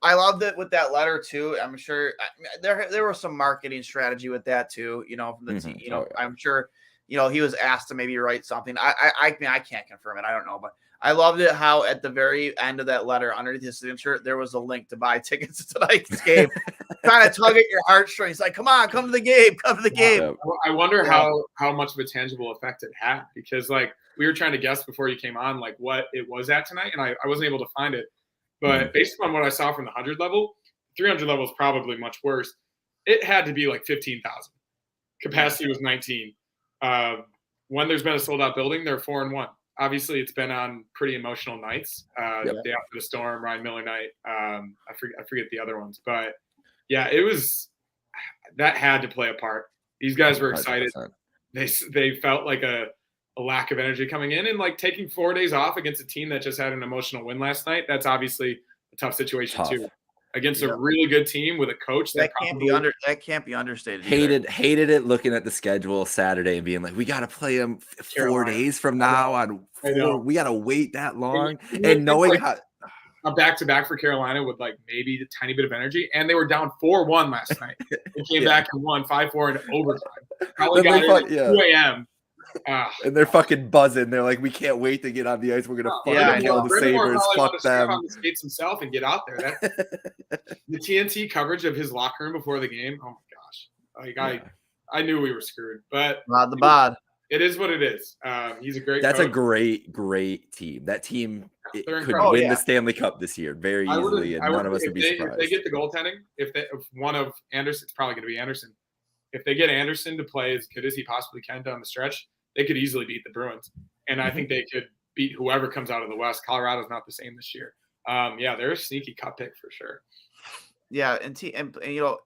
S3: I loved it with that letter too. I'm sure there was some marketing strategy with that too. From the team. I'm sure he was asked to maybe write something. I can't confirm it. I don't know, but I loved it how at the very end of that letter, underneath his signature, there was a link to buy tickets to tonight's game. Kind of tug at your heartstrings, like, come to the game, come to the game.
S5: I wonder how much of a tangible effect it had, because like we were trying to guess before you came on, like what it was at tonight, and I wasn't able to find it. But based on what I saw from the 100 level, 300 level is probably much worse. It had to be like 15,000. Capacity was 19. When there's been a sold out building, they're 4-1. Obviously, it's been on pretty emotional nights. The day after the storm, Ryan Miller night. I forget the other ones, but yeah, it was that had to play a part. These guys were excited. 100%. They felt like a lack of energy coming in, and like taking 4 days off against a team that just had an emotional win last night. That's obviously a tough situation too. Against a really good team with a coach that
S3: can't be understated.
S4: Hated it looking at the schedule Saturday and being like, we got to play them 4 days from now on. We got to wait that long, and knowing how
S5: a back-to-back for Carolina with like maybe a tiny bit of energy, and they were down 4-1 last night. They came back and won 5-4 in overtime. Probably got in at 2 a.m.
S4: And they're fucking buzzing. They're like, we can't wait to get on the ice. We're gonna fucking kill the Sabres. Fuck them.
S5: On the skates himself and get out there. The TNT coverage of his locker room before the game. Oh my gosh! I knew we were screwed, but
S3: not the bod.
S5: It is what it is. He's a great.
S4: That's
S5: coach.
S4: a great team. That team could win the Stanley Cup this year very easily, and none of us would be surprised.
S5: If they get the goaltending, if one of Anderson, it's probably going to be Anderson. If they get Anderson to play as good as he possibly can down the stretch, they could easily beat the Bruins, and I think they could beat whoever comes out of the West. Colorado's not the same this year. They're a sneaky cup pick for sure.
S3: Yeah, and you know,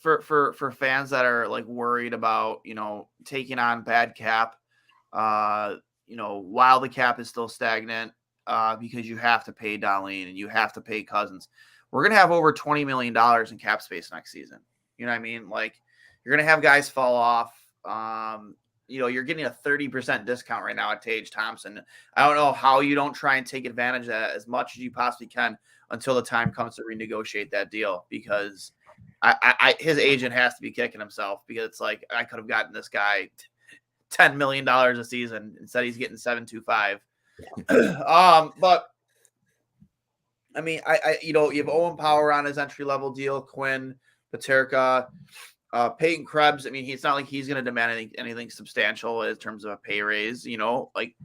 S3: for fans that are like worried about, you know, taking on bad cap, you know, while the cap is still stagnant, because you have to pay Dahlin and you have to pay Cousins. We're gonna have over $20 million in cap space next season. You know what I mean? Like, you're gonna have guys fall off. You know, you're getting a 30% discount right now at Tage Thompson. I don't know how you don't try and take advantage of that as much as you possibly can until the time comes to renegotiate that deal, because his agent has to be kicking himself, because it's like, I could have gotten this guy $10 million a season. Instead, he's getting $7.25. But I mean, you know, you have Owen Power on his entry level deal, Quinn, Paterka, Peyton Krebs. I mean, it's not like he's going to demand anything substantial in terms of a pay raise. You know, like,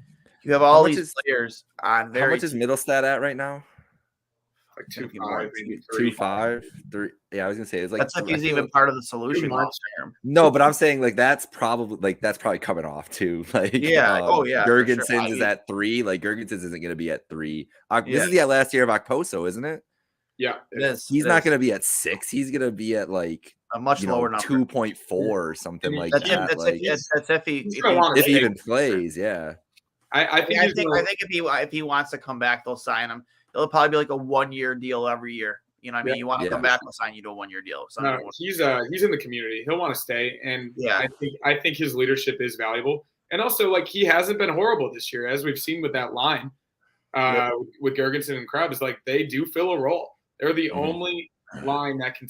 S3: you have all these players on very.
S4: How much is Middlestat at right now?
S5: Like 2.5,
S4: 2.5, 3. Yeah, I was gonna say it's like
S3: that's like he's even part of the solution.
S4: No, but I'm saying like that's probably coming off too. Like Gergensen
S3: sure.
S4: is at 3. Like Gergensen isn't gonna be at 3. This is the last year of Okposo, isn't it?
S5: Yeah,
S4: he's not gonna be at 6. He's gonna be at like
S3: a much lower number,
S4: 2.4 or something like that.
S3: That's if he
S4: even plays. Yeah,
S3: I think if he wants to come back, they'll sign him. It'll probably be like a 1-year deal every year. You know what I mean? You want to come back, we'll sign you to a 1-year deal. So
S5: no, he's in the community. He'll want to stay. And I think his leadership is valuable. And also, like, he hasn't been horrible this year, as we've seen with that line with Gergensen and Krebs. Like, they do fill a role. They're the only line that can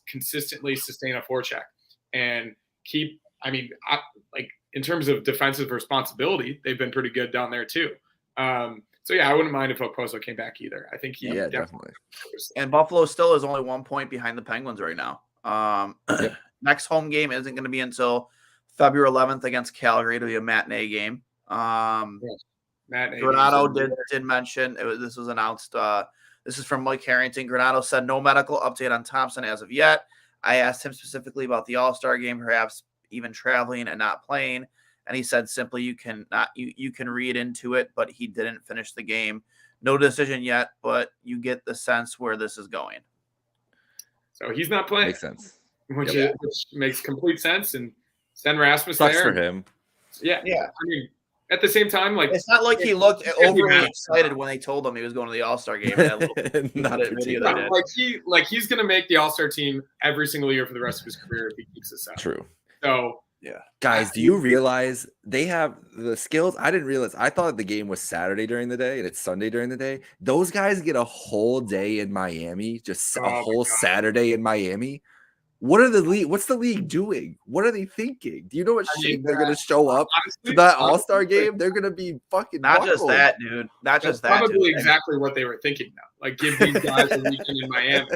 S5: consistently sustain a forecheck and keep, like, in terms of defensive responsibility, they've been pretty good down there too. So, yeah, I wouldn't mind if Okposo came back either. I think he definitely.
S3: And Buffalo still is only 1 point behind the Penguins right now. Next home game isn't going to be until February 11th against Calgary. It'll be a matinee game. Granato did mention, this was announced. This is from Mike Harrington. Granato said no medical update on Thompson as of yet. I asked him specifically about the All-Star game, perhaps even traveling and not playing. And he said simply, you can read into it, but he didn't finish the game. No decision yet, but you get the sense where this is going.
S5: So he's not playing.
S4: Makes sense.
S5: Which makes complete sense. And send Rasmus
S4: sucks
S5: there.
S4: for him.
S5: Yeah. I mean, at the same time, like,
S3: it's not like he looked overly excited when they told him he was going to the All-Star game.
S5: He's going to make the All-Star team every single year for the rest of his career if he keeps this up.
S4: True.
S5: So.
S3: Yeah.
S4: Guys, do you realize they have the skills? I didn't realize. I thought the game was Saturday during the day and it's Sunday during the day. Those guys get a whole day in Miami, just a whole Saturday in Miami. What's the league doing? What are they thinking? Do you know what shape they're going to show up to that All-Star game? They're going to be fucking
S3: just that, dude. That's
S5: probably exactly what they were thinking now. Like, give these guys a weekend in Miami.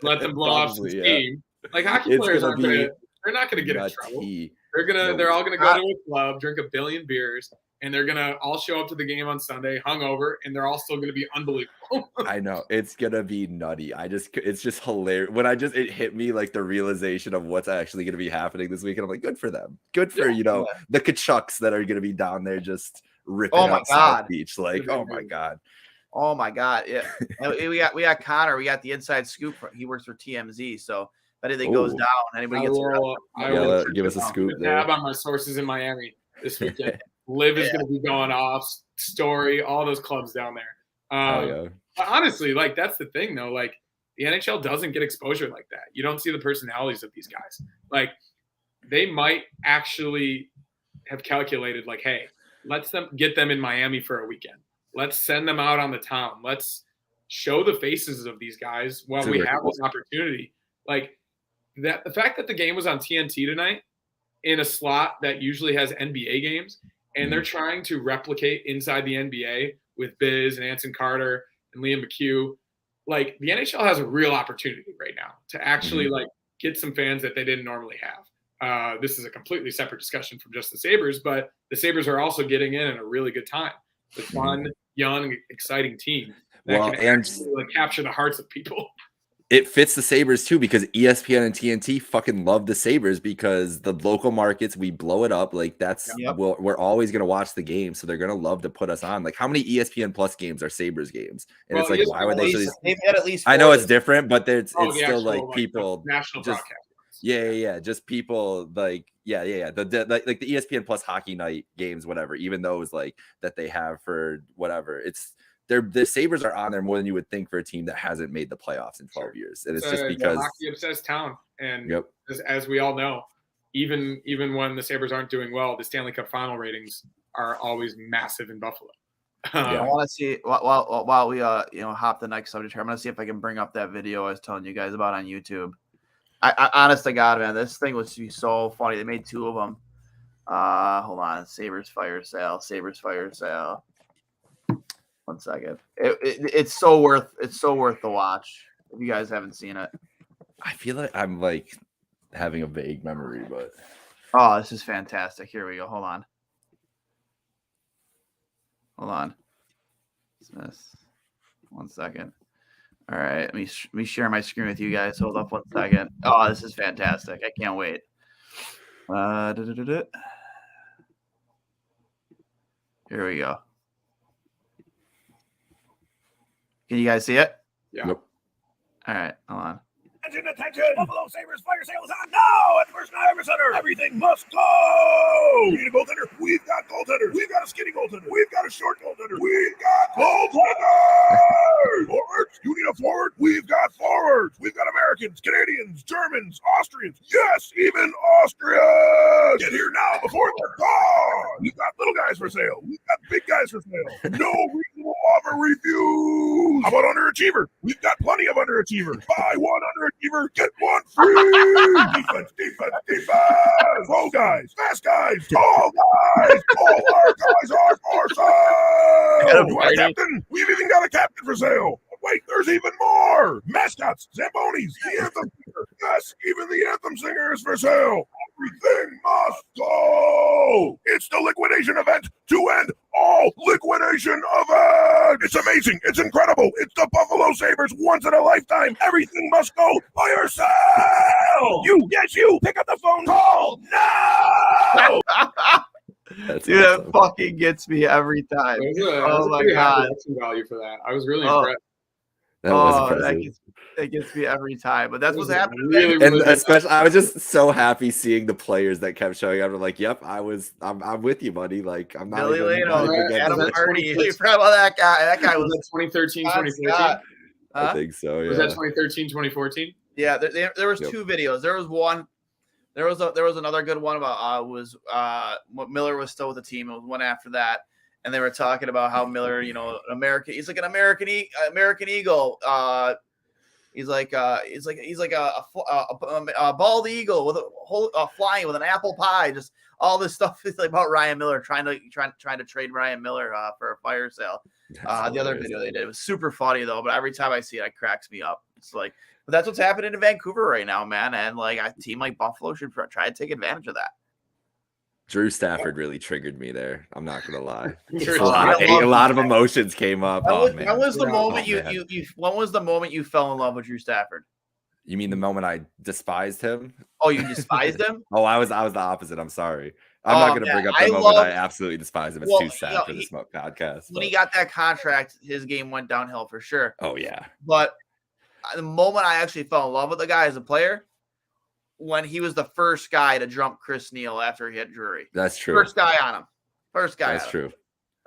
S5: Let them blow off some steam. Like, hockey players aren't going to – they're not going to get in trouble. They're all gonna go to a club, drink a billion beers, and they're gonna all show up to the game on Sunday hungover, and they're all still gonna be unbelievable.
S4: I know, it's gonna be nutty. It's just hilarious. When it hit me, like, the realization of what's actually gonna be happening this weekend. I'm like, good for them. Good for the Kachucks that are gonna be down there just ripping up South Beach. Like, oh my god.
S3: Oh my god. Yeah. we got Connor. We got the inside scoop. He works for TMZ, so. If anything goes down, anybody gets
S4: give us a scoop there.
S5: About my sources in Miami this weekend. Liv is going to be going off. Story, all those clubs down there. But honestly, like, that's the thing, though. Like, the NHL doesn't get exposure like that. You don't see the personalities of these guys. Like, they might actually have calculated, like, hey, let's get them in Miami for a weekend. Let's send them out on the town. Let's show the faces of these guys while we have this opportunity. Like that, the fact that the game was on TNT tonight in a slot that usually has NBA games, and they're trying to replicate inside the NBA with Biz and Anson Carter and Liam McHugh. Like the NHL has a real opportunity right now to actually like get some fans that they didn't normally have. This is a completely separate discussion from just the Sabres, but the Sabres are also getting in at a really good time. The fun, young, exciting team that can actually, like, capture the hearts of people.
S4: It fits the Sabres too, because ESPN and TNT fucking love the Sabres because the local markets, we blow it up. Like that's we're always gonna watch the game, so they're gonna love to put us on. Like how many ESPN Plus games are Sabres games? And it's like, why would they?
S3: They've had at least.
S4: I know it's different, but it's still
S5: actual,
S4: like people
S5: national
S4: just
S5: broadcast.
S4: just people like the like the ESPN Plus hockey night games, whatever. Even those like that they have for whatever, the Sabres are on there more than you would think for a team that hasn't made the playoffs in 12 years. And it's just because
S5: hockey obsessed town. And as we all know, even when the Sabres aren't doing well, the Stanley Cup final ratings are always massive in Buffalo.
S3: I want to see while we hop the next subject here. I'm gonna see if I can bring up that video I was telling you guys about on YouTube. I honest to God, man, this thing was so funny. They made 2 of them. Hold on, Sabres fire sale. 1 second. It's so worth the watch if you guys haven't seen it.
S4: I feel like I'm like having a vague memory, but
S3: this is fantastic. Here we go. Hold on. Dismiss. 1 second. All right, let me share my screen with you guys. Hold up 1 second. Oh, this is fantastic. I can't wait. Here we go. Can you guys see it?
S5: Yeah.
S4: Nope.
S3: All right, hold on.
S6: Attention! Buffalo Sabres fire sale is on now at First Niagara Center. Everything must go! You need a goaltender? We've got goaltenders. We've got a skinny goaltender. We've got a short goaltender. We've got goaltenders! Forwards? You need a forward? We've got forwards. We've got Americans, Canadians, Germans, Austrians. Yes, even Austrians! Get here now before they're gone! We've got little guys for sale. We've got big guys for sale. No reasonable offer refuse. How about underachiever? We've got plenty of underachievers. Buy one underachiever, get one free. Defense. Slow guys, fast guys, tall guys. All our guys are for sale. You want a captain? We've even got a captain for sale. Wait, there's even more. Mascots, Zambonis, the anthem singer. Yes, even the anthem singer is for sale. Everything must go. It's the liquidation event to end all liquidation event. It's amazing. It's incredible. It's the Buffalo Sabres once in a lifetime. Everything must go by yourself. You pick up the phone call now.
S3: Dude, awesome. That fucking gets me every time.
S5: Oh my God. Value for that. I was really impressed.
S4: That was impressive.
S3: That gets me every time, but that's what's happening.
S4: Really, and especially, I was just so happy seeing the players that kept showing up. I'm like, "Yep, I'm with you, buddy." Like, I'm not.
S3: Billy Leno, Adam Hardy. You forgot about that guy? That guy was
S5: 2013, 2014.
S4: I think so. Yeah.
S5: Was that 2013, 2014?
S3: Yeah, there was 2 videos. There was one. There was another good one about Miller was still with the team. It was one after that. And they were talking about how Miller, he's like an American eagle. He's like a bald eagle with flying with an apple pie. Just all this stuff is like about Ryan Miller trying to trade Ryan Miller for a fire sale. The other video they did, it was super funny though. But every time I see it, it cracks me up. It's like, but that's what's happening in Vancouver right now, man. And like a team like Buffalo should try to take advantage of that.
S4: Drew Stafford really triggered me there. I'm not gonna lie.
S3: A
S4: lot of emotions came up.
S3: When was the moment when was the moment you fell in love with Drew Stafford?
S4: You mean the moment I despised him?
S3: Oh, you despised him?
S4: Oh, I was the opposite. I'm sorry. I'm not gonna bring up the moment I absolutely despised him. It's too sad for this podcast.
S3: When he got that contract, his game went downhill for sure.
S4: Oh yeah.
S3: But the moment I actually fell in love with the guy as a player, when he was the first guy to jump Chris Neal after he hit Drury.
S4: That's true.
S3: First guy on him.
S4: That's true.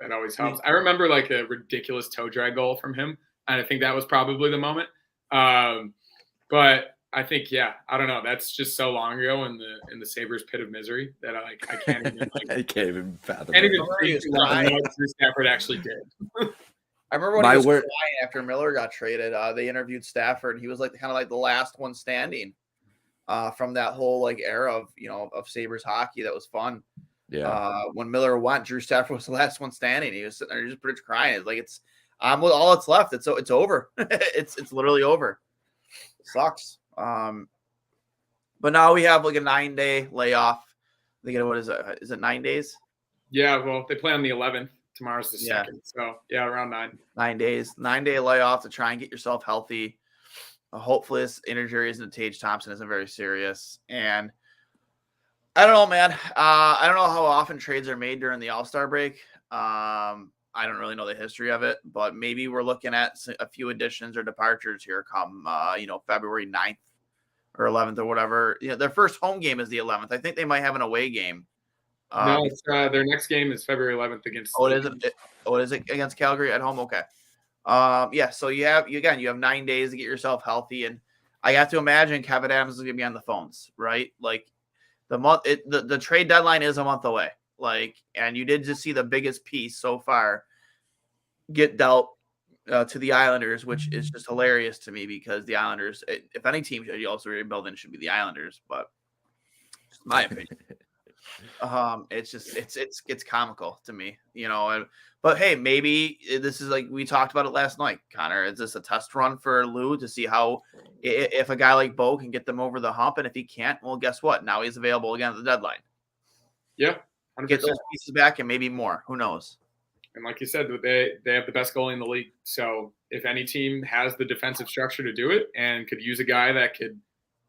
S5: That always helps. I remember like a ridiculous toe drag goal from him, and I think that was probably the moment. But I think, I don't know. That's just so long ago in the Sabres pit of misery that I can't even
S4: I can't even fathom.
S5: Can't even think what Drew Stafford actually did.
S3: I remember when he was crying after Miller got traded. They interviewed Stafford, and he was like kind of like after Miller got traded. They interviewed Stafford, and he was like kind of like the last one standing from that whole like era of of Sabres hockey. That was fun.
S4: Yeah.
S3: When Miller went, Drew Stafford was the last one standing. He was sitting there just pretty much crying. It's like it's all that's left. It's over. it's literally over. Sucks. But now we have like a 9-day layoff. What is it? Is it 9 days?
S5: Yeah, well, they play on the 11th. Tomorrow's the 2nd. So, yeah, around 9.
S3: 9 days. 9-day layoff to try and get yourself healthy. Hopefully this injury isn't Tage Thompson isn't very serious. And I don't know, man. I don't know how often trades are made during the All-Star break. I don't really know the history of it, but maybe we're looking at a few additions or departures here come, February 9th or 11th or whatever. Their first home game is the 11th. I think they might have an away game.
S5: No, it's, their next game is February 11th against.
S3: Oh, it is. Is it against Calgary at home? Okay. Yeah. So you have 9 days to get yourself healthy, and I have to imagine Kevin Adams is going to be on the phones, right? Like the trade deadline is a month away. Like, and you did just see the biggest piece so far get dealt to the Islanders, which is just hilarious to me because the Islanders, if any team should also rebuild, it should be the Islanders, but just my opinion. It's comical to me, but hey, maybe this is like we talked about it last night. Connor, is this a test run for Lou to see how if a guy like Bo can get them over the hump, and if he can't, well, guess what? Now he's available again at the deadline.
S5: Yeah, 100%.
S3: Get those pieces back and maybe more. Who knows?
S5: And like you said, they have the best goalie in the league. So if any team has the defensive structure to do it and could use a guy that could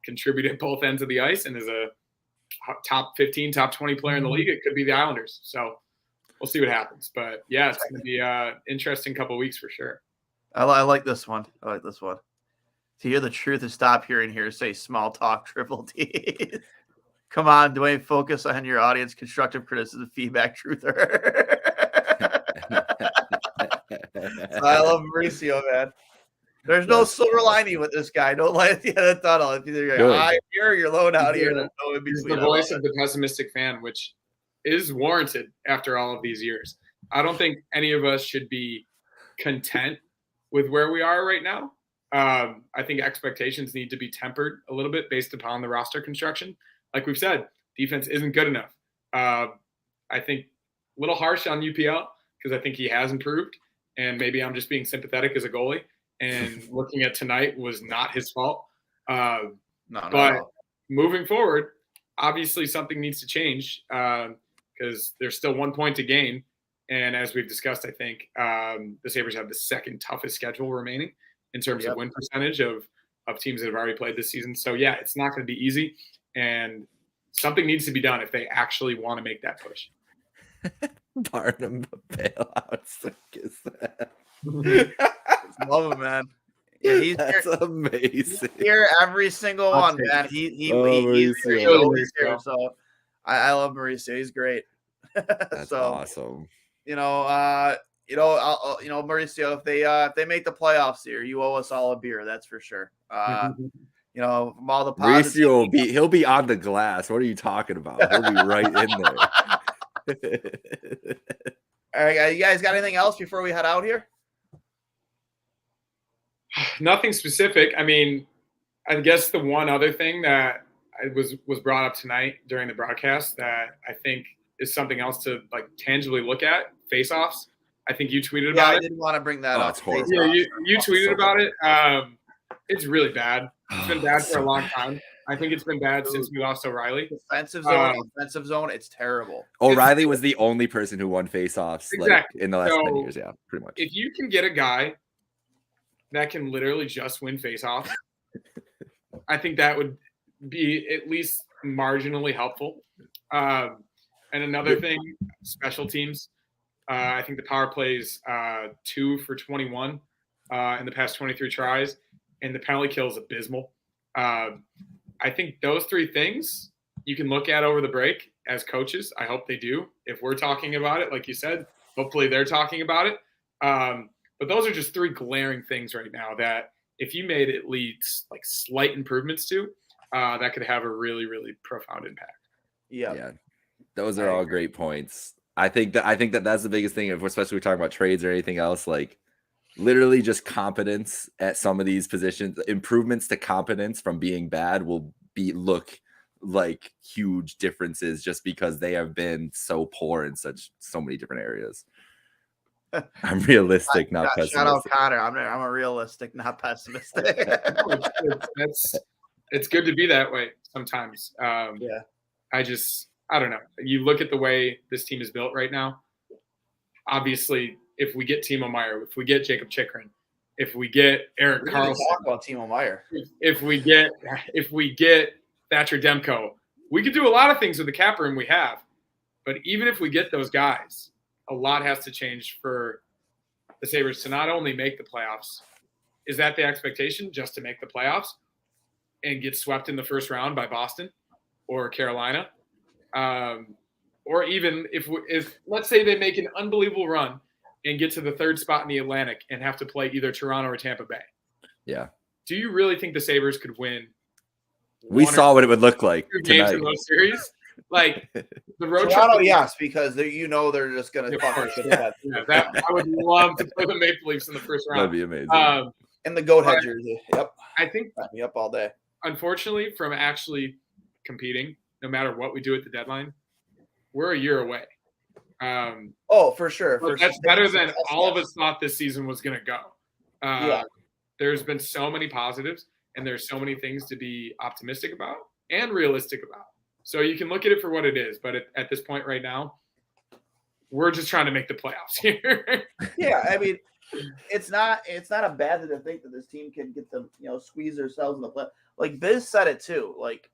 S5: contribute at both ends of the ice and is a top 15, top 20 player in the league, it could be the Islanders. So we'll see what happens. But yeah, it's going to be an interesting couple of weeks for sure.
S3: I like this one. To hear the truth and stop hearing hearsay, small talk, triple D. Come on, Duane, focus on your audience, constructive criticism, feedback, truther. I love Mauricio, man. There's no silver lining with this guy. Don't light at the end of the tunnel. If you're high here, you're low down here. There's no in between.
S5: The voice of the pessimistic fan, which is warranted after all of these years. I don't think any of us should be content with where we are right now. I think expectations need to be tempered a little bit based upon the roster construction. Like we've said, defense isn't good enough. I think a little harsh on UPL because I think he has improved, and maybe I'm just being sympathetic as a goalie. And looking at tonight was not his fault. But moving forward, obviously something needs to change because there's still 1 point to gain. And as we've discussed, I think the Sabres have the second toughest schedule remaining in terms of win percentage of teams that have already played this season. So, yeah, it's not going to be easy. And something needs to be done if they actually want to make that push.
S4: Barnum bailout. Is that?
S3: Love him, man. Yeah,
S4: That's amazing.
S3: He's here every single one, man. He's here. So I love Mauricio. He's great.
S4: That's awesome.
S3: Mauricio, if they make the playoffs here, you owe us all a beer. That's for sure. From all the
S4: Mauricio he'll be on the glass. What are you talking about? He'll be right in there.
S3: All right, you guys got anything else before we head out here?
S5: Nothing specific. I mean, I guess the one other thing that was brought up tonight during the broadcast that I think is something else to like tangibly look at, face-offs. I think you tweeted about it.
S3: I didn't want to bring that up.
S4: It's horrible.
S5: Yeah, you tweeted about it. It's really bad. It's been bad for a long time. I think it's been bad since we lost O'Reilly.
S3: Defensive zone, offensive zone, it's terrible.
S4: O'Reilly was the only person who won face-offs in the last 10 years. Yeah, pretty much.
S5: If you can get a guy that can literally just win face-offs, I think that would be at least marginally helpful. And another thing, special teams. I think the power plays 2 for 21 in the past 23 tries, and the penalty kill is abysmal. I think those 3 things you can look at over the break as coaches. I hope they do. If we're talking about it, like you said, hopefully they're talking about it. But those are just 3 glaring things right now that if you made at least like slight improvements to, that could have a really, really profound impact.
S3: Yeah.
S4: Those are all great points. I think that's the biggest thing, especially if we're talking about trades or anything else. Like, literally just competence at some of these positions, improvements to competence from being bad will look like huge differences just because they have been so poor in so many different areas. I'm realistic, not pessimistic.
S3: Shout out Connor. I'm a realistic, not pessimistic.
S5: It's good to be that way sometimes. I don't know. You look at the way this team is built right now. Obviously, if we get Timo Meier, if we get Jacob Chikrin, if we get Erik Karlsson,
S3: talk about Timo Meier.
S5: If we get Thatcher Demko, we could do a lot of things with the cap room we have. But even if we get those guys, a lot has to change for the Sabres to not only make the playoffs. Is that the expectation, just to make the playoffs and get swept in the first round by Boston or Carolina? Or even if let's say they make an unbelievable run and get to the third spot in the Atlantic and have to play either Toronto or Tampa Bay.
S4: Yeah.
S5: Do you really think the Sabres could win?
S4: We saw what it would look like
S5: games in those series. Like the road
S3: Toronto,
S5: trip.
S3: yes, because they're just going to fuck shit.
S5: I would love to play the Maple Leafs in the first round.
S4: That'd be amazing.
S3: In the goat head jersey. Yep.
S5: I think
S3: back me up all day.
S5: Unfortunately, from actually competing, no matter what we do at the deadline, we're a year away.
S3: For sure.
S5: That's better than all of us thought this season was going to go. There's been so many positives, and there's so many things to be optimistic about and realistic about. So you can look at it for what it is, but at this point right now, we're just trying to make the playoffs here.
S3: Yeah, I mean, it's not a bad thing to think that this team can get them, squeeze themselves in the play. Like Biz said it too. Like,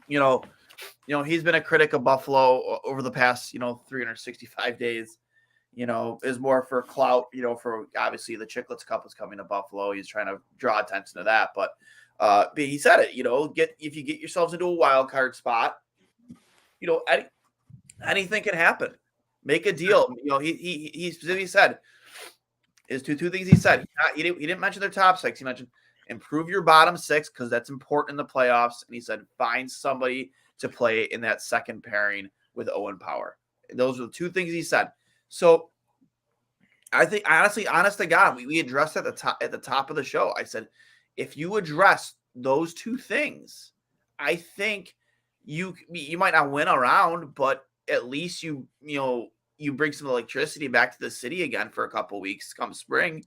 S3: he's been a critic of Buffalo over the past, 365 days. Is more for clout. For obviously the Chicklets Cup is coming to Buffalo. He's trying to draw attention to that, but he said it. If you get yourselves into a wild card spot, anything can happen. Make a deal. He specifically said is two things he said. He didn't mention their top six. He mentioned improve your bottom six because that's important in the playoffs. And he said find somebody to play in that second pairing with Owen Power. Those are the two things he said. So I think honest to God, we addressed at the top of the show. I said, if you address those two things, I think you might not win a round, but at least you bring some electricity back to the city again for a couple of weeks come spring.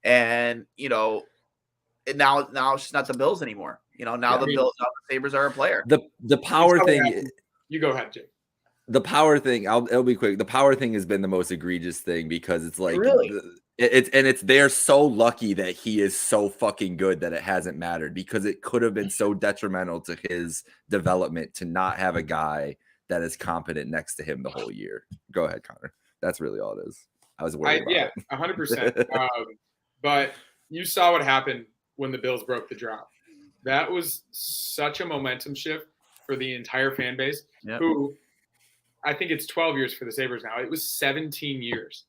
S3: And, now it's just not the Bills anymore. The Sabres are a player.
S4: The power thing.
S5: You go ahead, Jake.
S4: The power thing, it'll be quick. The power thing has been the most egregious thing because it's like
S3: really?
S4: They're so lucky that he is so fucking good that it hasn't mattered because it could have been so detrimental to his development to not have a guy that is competent next to him the whole year. Go ahead, Connor. That's really all it is. I was worried about it.
S5: 100%. But you saw what happened when the Bills broke the drought. That was such a momentum shift for the entire fan base who – I think it's 12 years for the Sabres now. It was 17 years.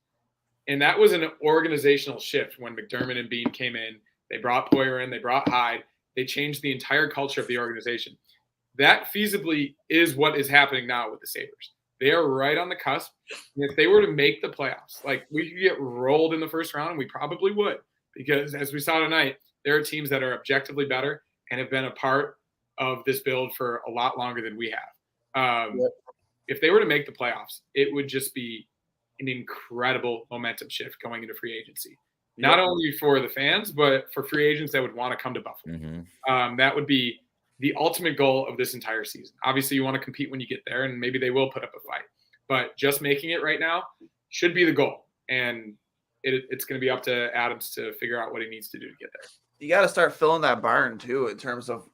S5: And that was an organizational shift when McDermott and Bean came in. They brought Poyer in. They brought Hyde. They changed the entire culture of the organization. That feasibly is what is happening now with the Sabres. They are right on the cusp. And if they were to make the playoffs, like we could get rolled in the first round, and we probably would. Because as we saw tonight, there are teams that are objectively better and have been a part of this build for a lot longer than we have. If they were to make the playoffs, it would just be an incredible momentum shift going into free agency. Not only for the fans, but for free agents that would want to come to Buffalo. Mm-hmm. That would be the ultimate goal of this entire season. Obviously, you want to compete when you get there, and maybe they will put up a fight. But just making it right now should be the goal. And it's going to be up to Adams to figure out what he needs to do to get there.
S3: You got to start filling that barn, too, in terms of,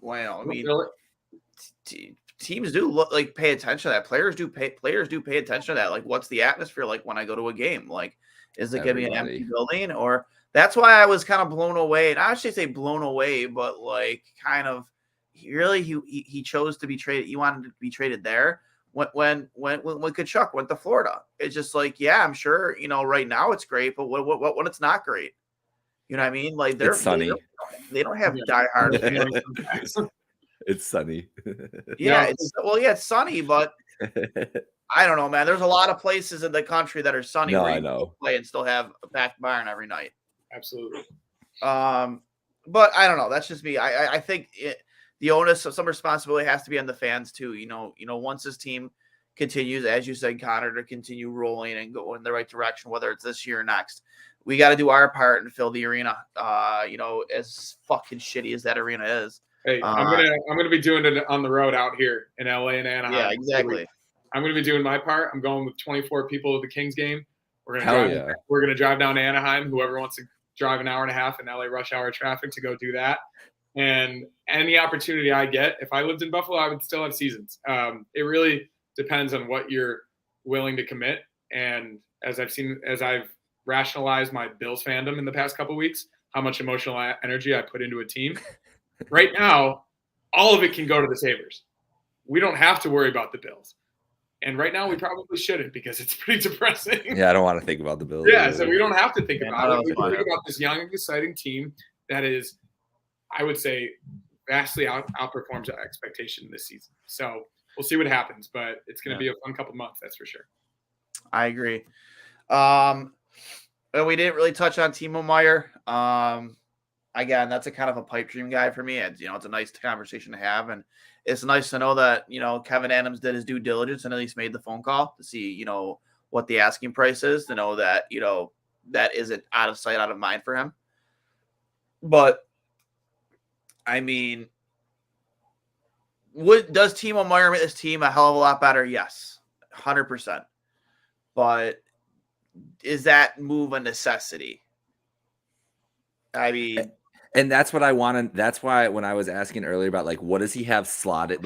S3: teams do pay attention to that. Players do pay attention to that. Like, what's the atmosphere like when I go to a game? Like, is it going to be an empty building? Or that's why I was kind of blown away. And I should say blown away, but he chose to be traded. He wanted to be traded there when Tkachuk went to Florida. It's just I'm sure right now it's great, but what when it's not great? You know what I mean? Like
S4: it's sunny.
S3: They don't have diehard fans.
S4: It's sunny.
S3: It's sunny, but I don't know, man. There's a lot of places in the country that are sunny
S4: No,
S3: where
S4: I
S3: you
S4: know.
S3: can play and still have a packed barn every night.
S5: Absolutely.
S3: But I don't know. That's just me. I think the onus of some responsibility has to be on the fans too. Once this team continues, as you said, Connor, to continue rolling and go in the right direction, whether it's this year or next, we got to do our part and fill the arena. As fucking shitty as that arena is.
S5: Hey, I'm gonna be doing it on the road out here in LA and Anaheim.
S3: Yeah, exactly.
S5: I'm gonna be doing my part. I'm going with 24 people to the Kings game. We're gonna
S4: Hell
S5: drive.
S4: yeah.
S5: We're gonna drive down to Anaheim. Whoever wants to drive an hour and a half in LA rush hour traffic to go do that. And any opportunity I get, if I lived in Buffalo, I would still have seasons. It really depends on what you're willing to commit. And as I've rationalized my Bills fandom in the past couple of weeks, how much emotional energy I put into a team. Right now, all of it can go to the Sabres. We don't have to worry about the Bills. And right now, we probably shouldn't because it's pretty depressing.
S4: Yeah, I don't want to think about the Bills.
S5: Yeah, so we don't have to think about it. We can think
S3: fine.
S5: about this young and exciting team that is, I would say, vastly outperforms our expectation this season. So we'll see what happens, but it's going to be a fun couple months, that's for sure.
S3: I agree. And we didn't really touch on Timo Meier. Again, that's a kind of a pipe dream guy for me. It's a nice conversation to have, and it's nice to know that Kevin Adams did his due diligence and at least made the phone call to see what the asking price is, to know that that isn't out of sight, out of mind for him. But I mean, does Timo Meier make this team a hell of a lot better? Yes, 100%. But is that move a necessity? I mean,
S4: and that's what I want to. That's why when I was asking earlier about what does he have slotted,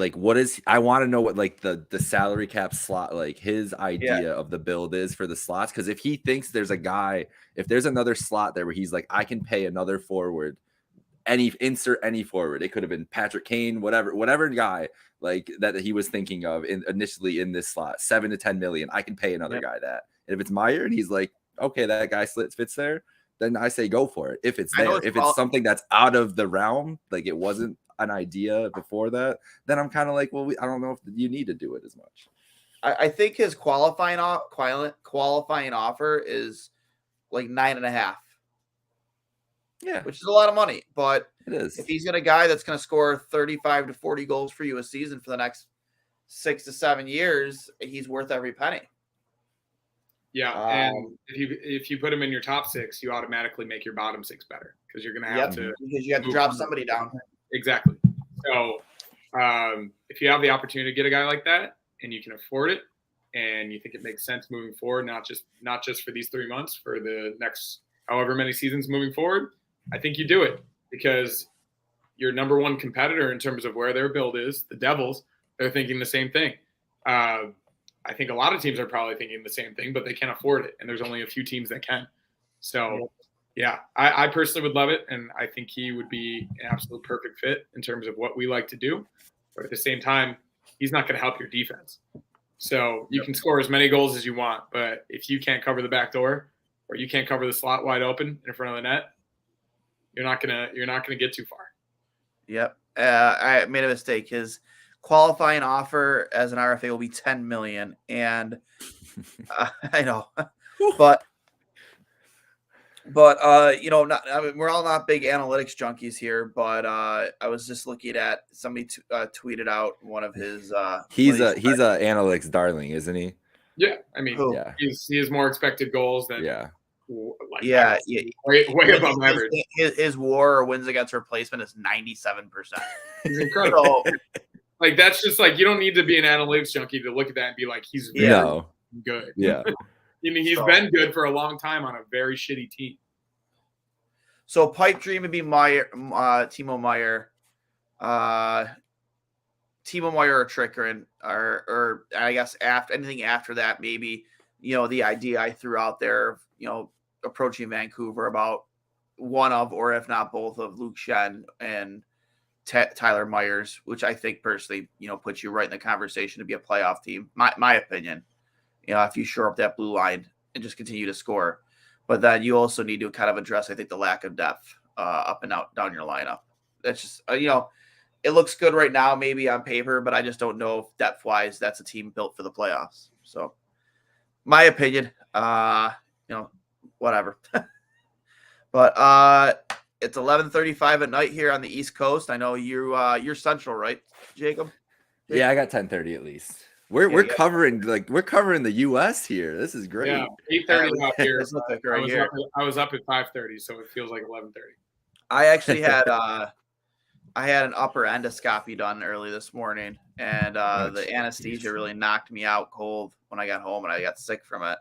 S4: I want to know what the salary cap slot, his idea of the build is for the slots. Because if he thinks there's if there's another slot there where he's like, I can pay another forward, insert any forward. It could have been Patrick Kane, whatever guy that he was thinking of initially in this slot, 7 to 10 million. I can pay another guy that. And if it's Meier and he's like, okay, that guy fits there, then I say go for it. If it's there, if it's something that's out of the realm, it wasn't an idea before that, then I'm kind of like, well, I don't know if you need to do it as much.
S3: I think his qualifying offer is 9.5.
S4: Yeah,
S3: which is a lot of money. But
S4: it is.
S3: If he's got a guy that's going to score 35 to 40 goals for you a season for the next 6 to 7 years, he's worth every penny.
S5: Yeah, and if you put him in your top 6, you automatically make your bottom 6 better because you're going to have to.
S3: Because you have to drop somebody down.
S5: Exactly. So if you have the opportunity to get a guy like that and you can afford it and you think it makes sense moving forward, not just for these 3 months, for the next however many seasons moving forward, I think you do it because your number one competitor in terms of where their build is, the Devils, they're thinking the same thing. I think a lot of teams are probably thinking the same thing, but they can't afford it. And there's only a few teams that can. So, yeah, I personally would love it. And I think he would be an absolute perfect fit in terms of what we like to do. But at the same time, he's not going to help your defense. So you can score as many goals as you want. But if you can't cover the back door or you can't cover the slot wide open in front of the net, you're not gonna get too far.
S3: Yep. I made a mistake. His qualifying offer as an RFA will be $10 million, and I know, but we're all not big analytics junkies here. But I was just looking at somebody tweeted out one of his.
S4: He's a analytics darling, isn't he?
S5: Yeah, I mean, he has more expected goals than way above average.
S3: His WAR or wins against replacement is 97%.
S5: He's incredible. That's just you don't need to be an analytics junkie to look at that and be like, he's very good.
S4: Yeah.
S5: He's been good for a long time on a very shitty team.
S3: So pipe dream would be Timo Meier. Timo Meier or Chikrin, or I guess anything after that, maybe, the idea I threw out there, approaching Vancouver about one of, or if not both of, Luke Schenn and Tyler Myers, which I think personally, puts you right in the conversation to be a playoff team. My opinion, if you shore up that blue line and just continue to score. But then you also need to kind of address, I think, the lack of depth up and down your lineup. That's just, it looks good right now, maybe on paper, but I just don't know if depth-wise that's a team built for the playoffs. So, my opinion, whatever. But it's 11:35 at night here on the East Coast. I know you're Central, right, Jacob?
S4: Yeah, I got 10:30 at least. We're covering the U.S. here. This is great.
S5: Yeah, 8:30 up here. I was up at 5:30, so it feels like 11:30.
S3: I actually had I had an upper endoscopy done early this morning, and the anesthesia really knocked me out cold when I got home, and I got sick from it.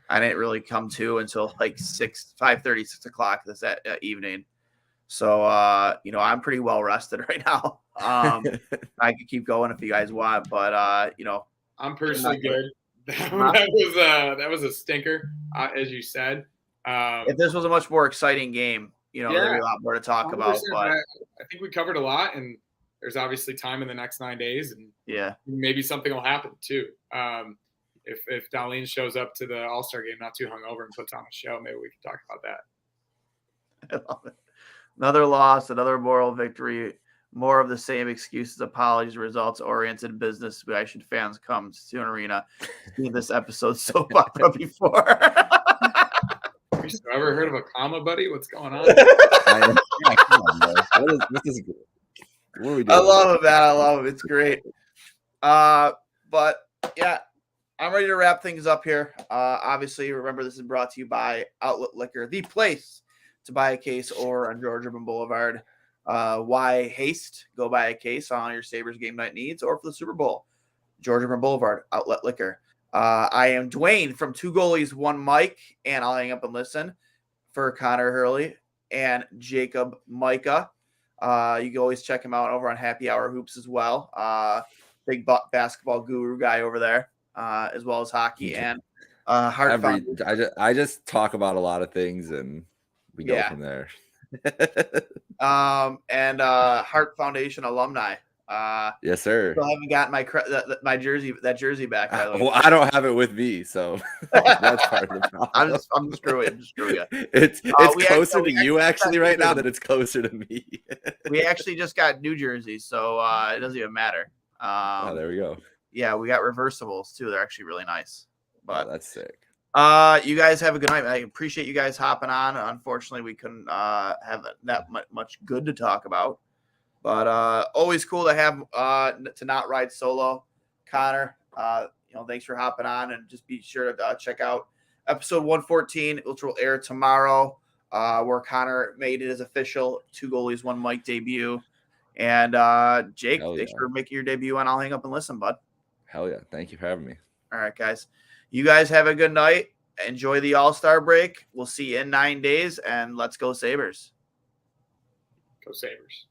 S3: I didn't really come to until like 5:30, 6 o'clock this evening. So, I'm pretty well rested right now. I could keep going if you guys want, but,
S5: I'm personally good. That was a stinker, as you said.
S3: If this was a much more exciting game, there'd be a lot more to talk about. But
S5: I think we covered a lot, and there's obviously time in the next 9 days, and maybe something will happen too. If Duane shows up to the All-Star game not too hungover and puts on a show, maybe we can talk about that.
S3: I love it. Another loss, another moral victory, more of the same excuses, apologies, results-oriented business. Why should fans come to an arena? Seen this episode soap opera before.
S5: Have you ever heard of a comma, buddy? What's going on?
S4: Come on, man. What are we doing?
S3: I love it, man. I love it. It's great. But yeah, I'm ready to wrap things up here. Obviously, remember this is brought to you by Outlet Liquor, the place to buy a case or on George Urban Boulevard. Why haste? Go buy a case on your Sabres game night needs or for the Super Bowl. George Urban Boulevard, Outlet Liquor. I am Duane from Two Goalies, One Mic, and I'll hang up and listen for Connor Hurley and Jacob Micah. You can always check him out over on Happy Hour Hoops as well. Big basketball guru guy over there, as well as hockey and Heart Foundation.
S4: I just talk about a lot of things and we go from there.
S3: And Heart Foundation alumni.
S4: Yes, sir.
S3: Still haven't gotten my jersey back.
S4: Well, I don't have it with me, so that's part of the problem.
S3: I'm just screwing you.
S4: It's closer to you actually right now than it's closer to me.
S3: We actually just got new jerseys, so it doesn't even matter.
S4: There we go.
S3: Yeah, we got reversibles too. They're actually really nice. But
S4: that's sick.
S3: You guys have a good night. I appreciate you guys hopping on. Unfortunately, we couldn't have that much good to talk about. But always cool to have to not ride solo. Connor, thanks for hopping on, and just be sure to check out episode 114, which will air tomorrow, where Connor made it his official Two Goalies, One Mic debut. And Jake, thanks for making your debut on I'll Hang Up and Listen, bud.
S4: Hell yeah. Thank you for having me.
S3: All right, guys. You guys have a good night. Enjoy the All-Star break. We'll see you in 9 days, and let's go Sabres.
S5: Go Sabres.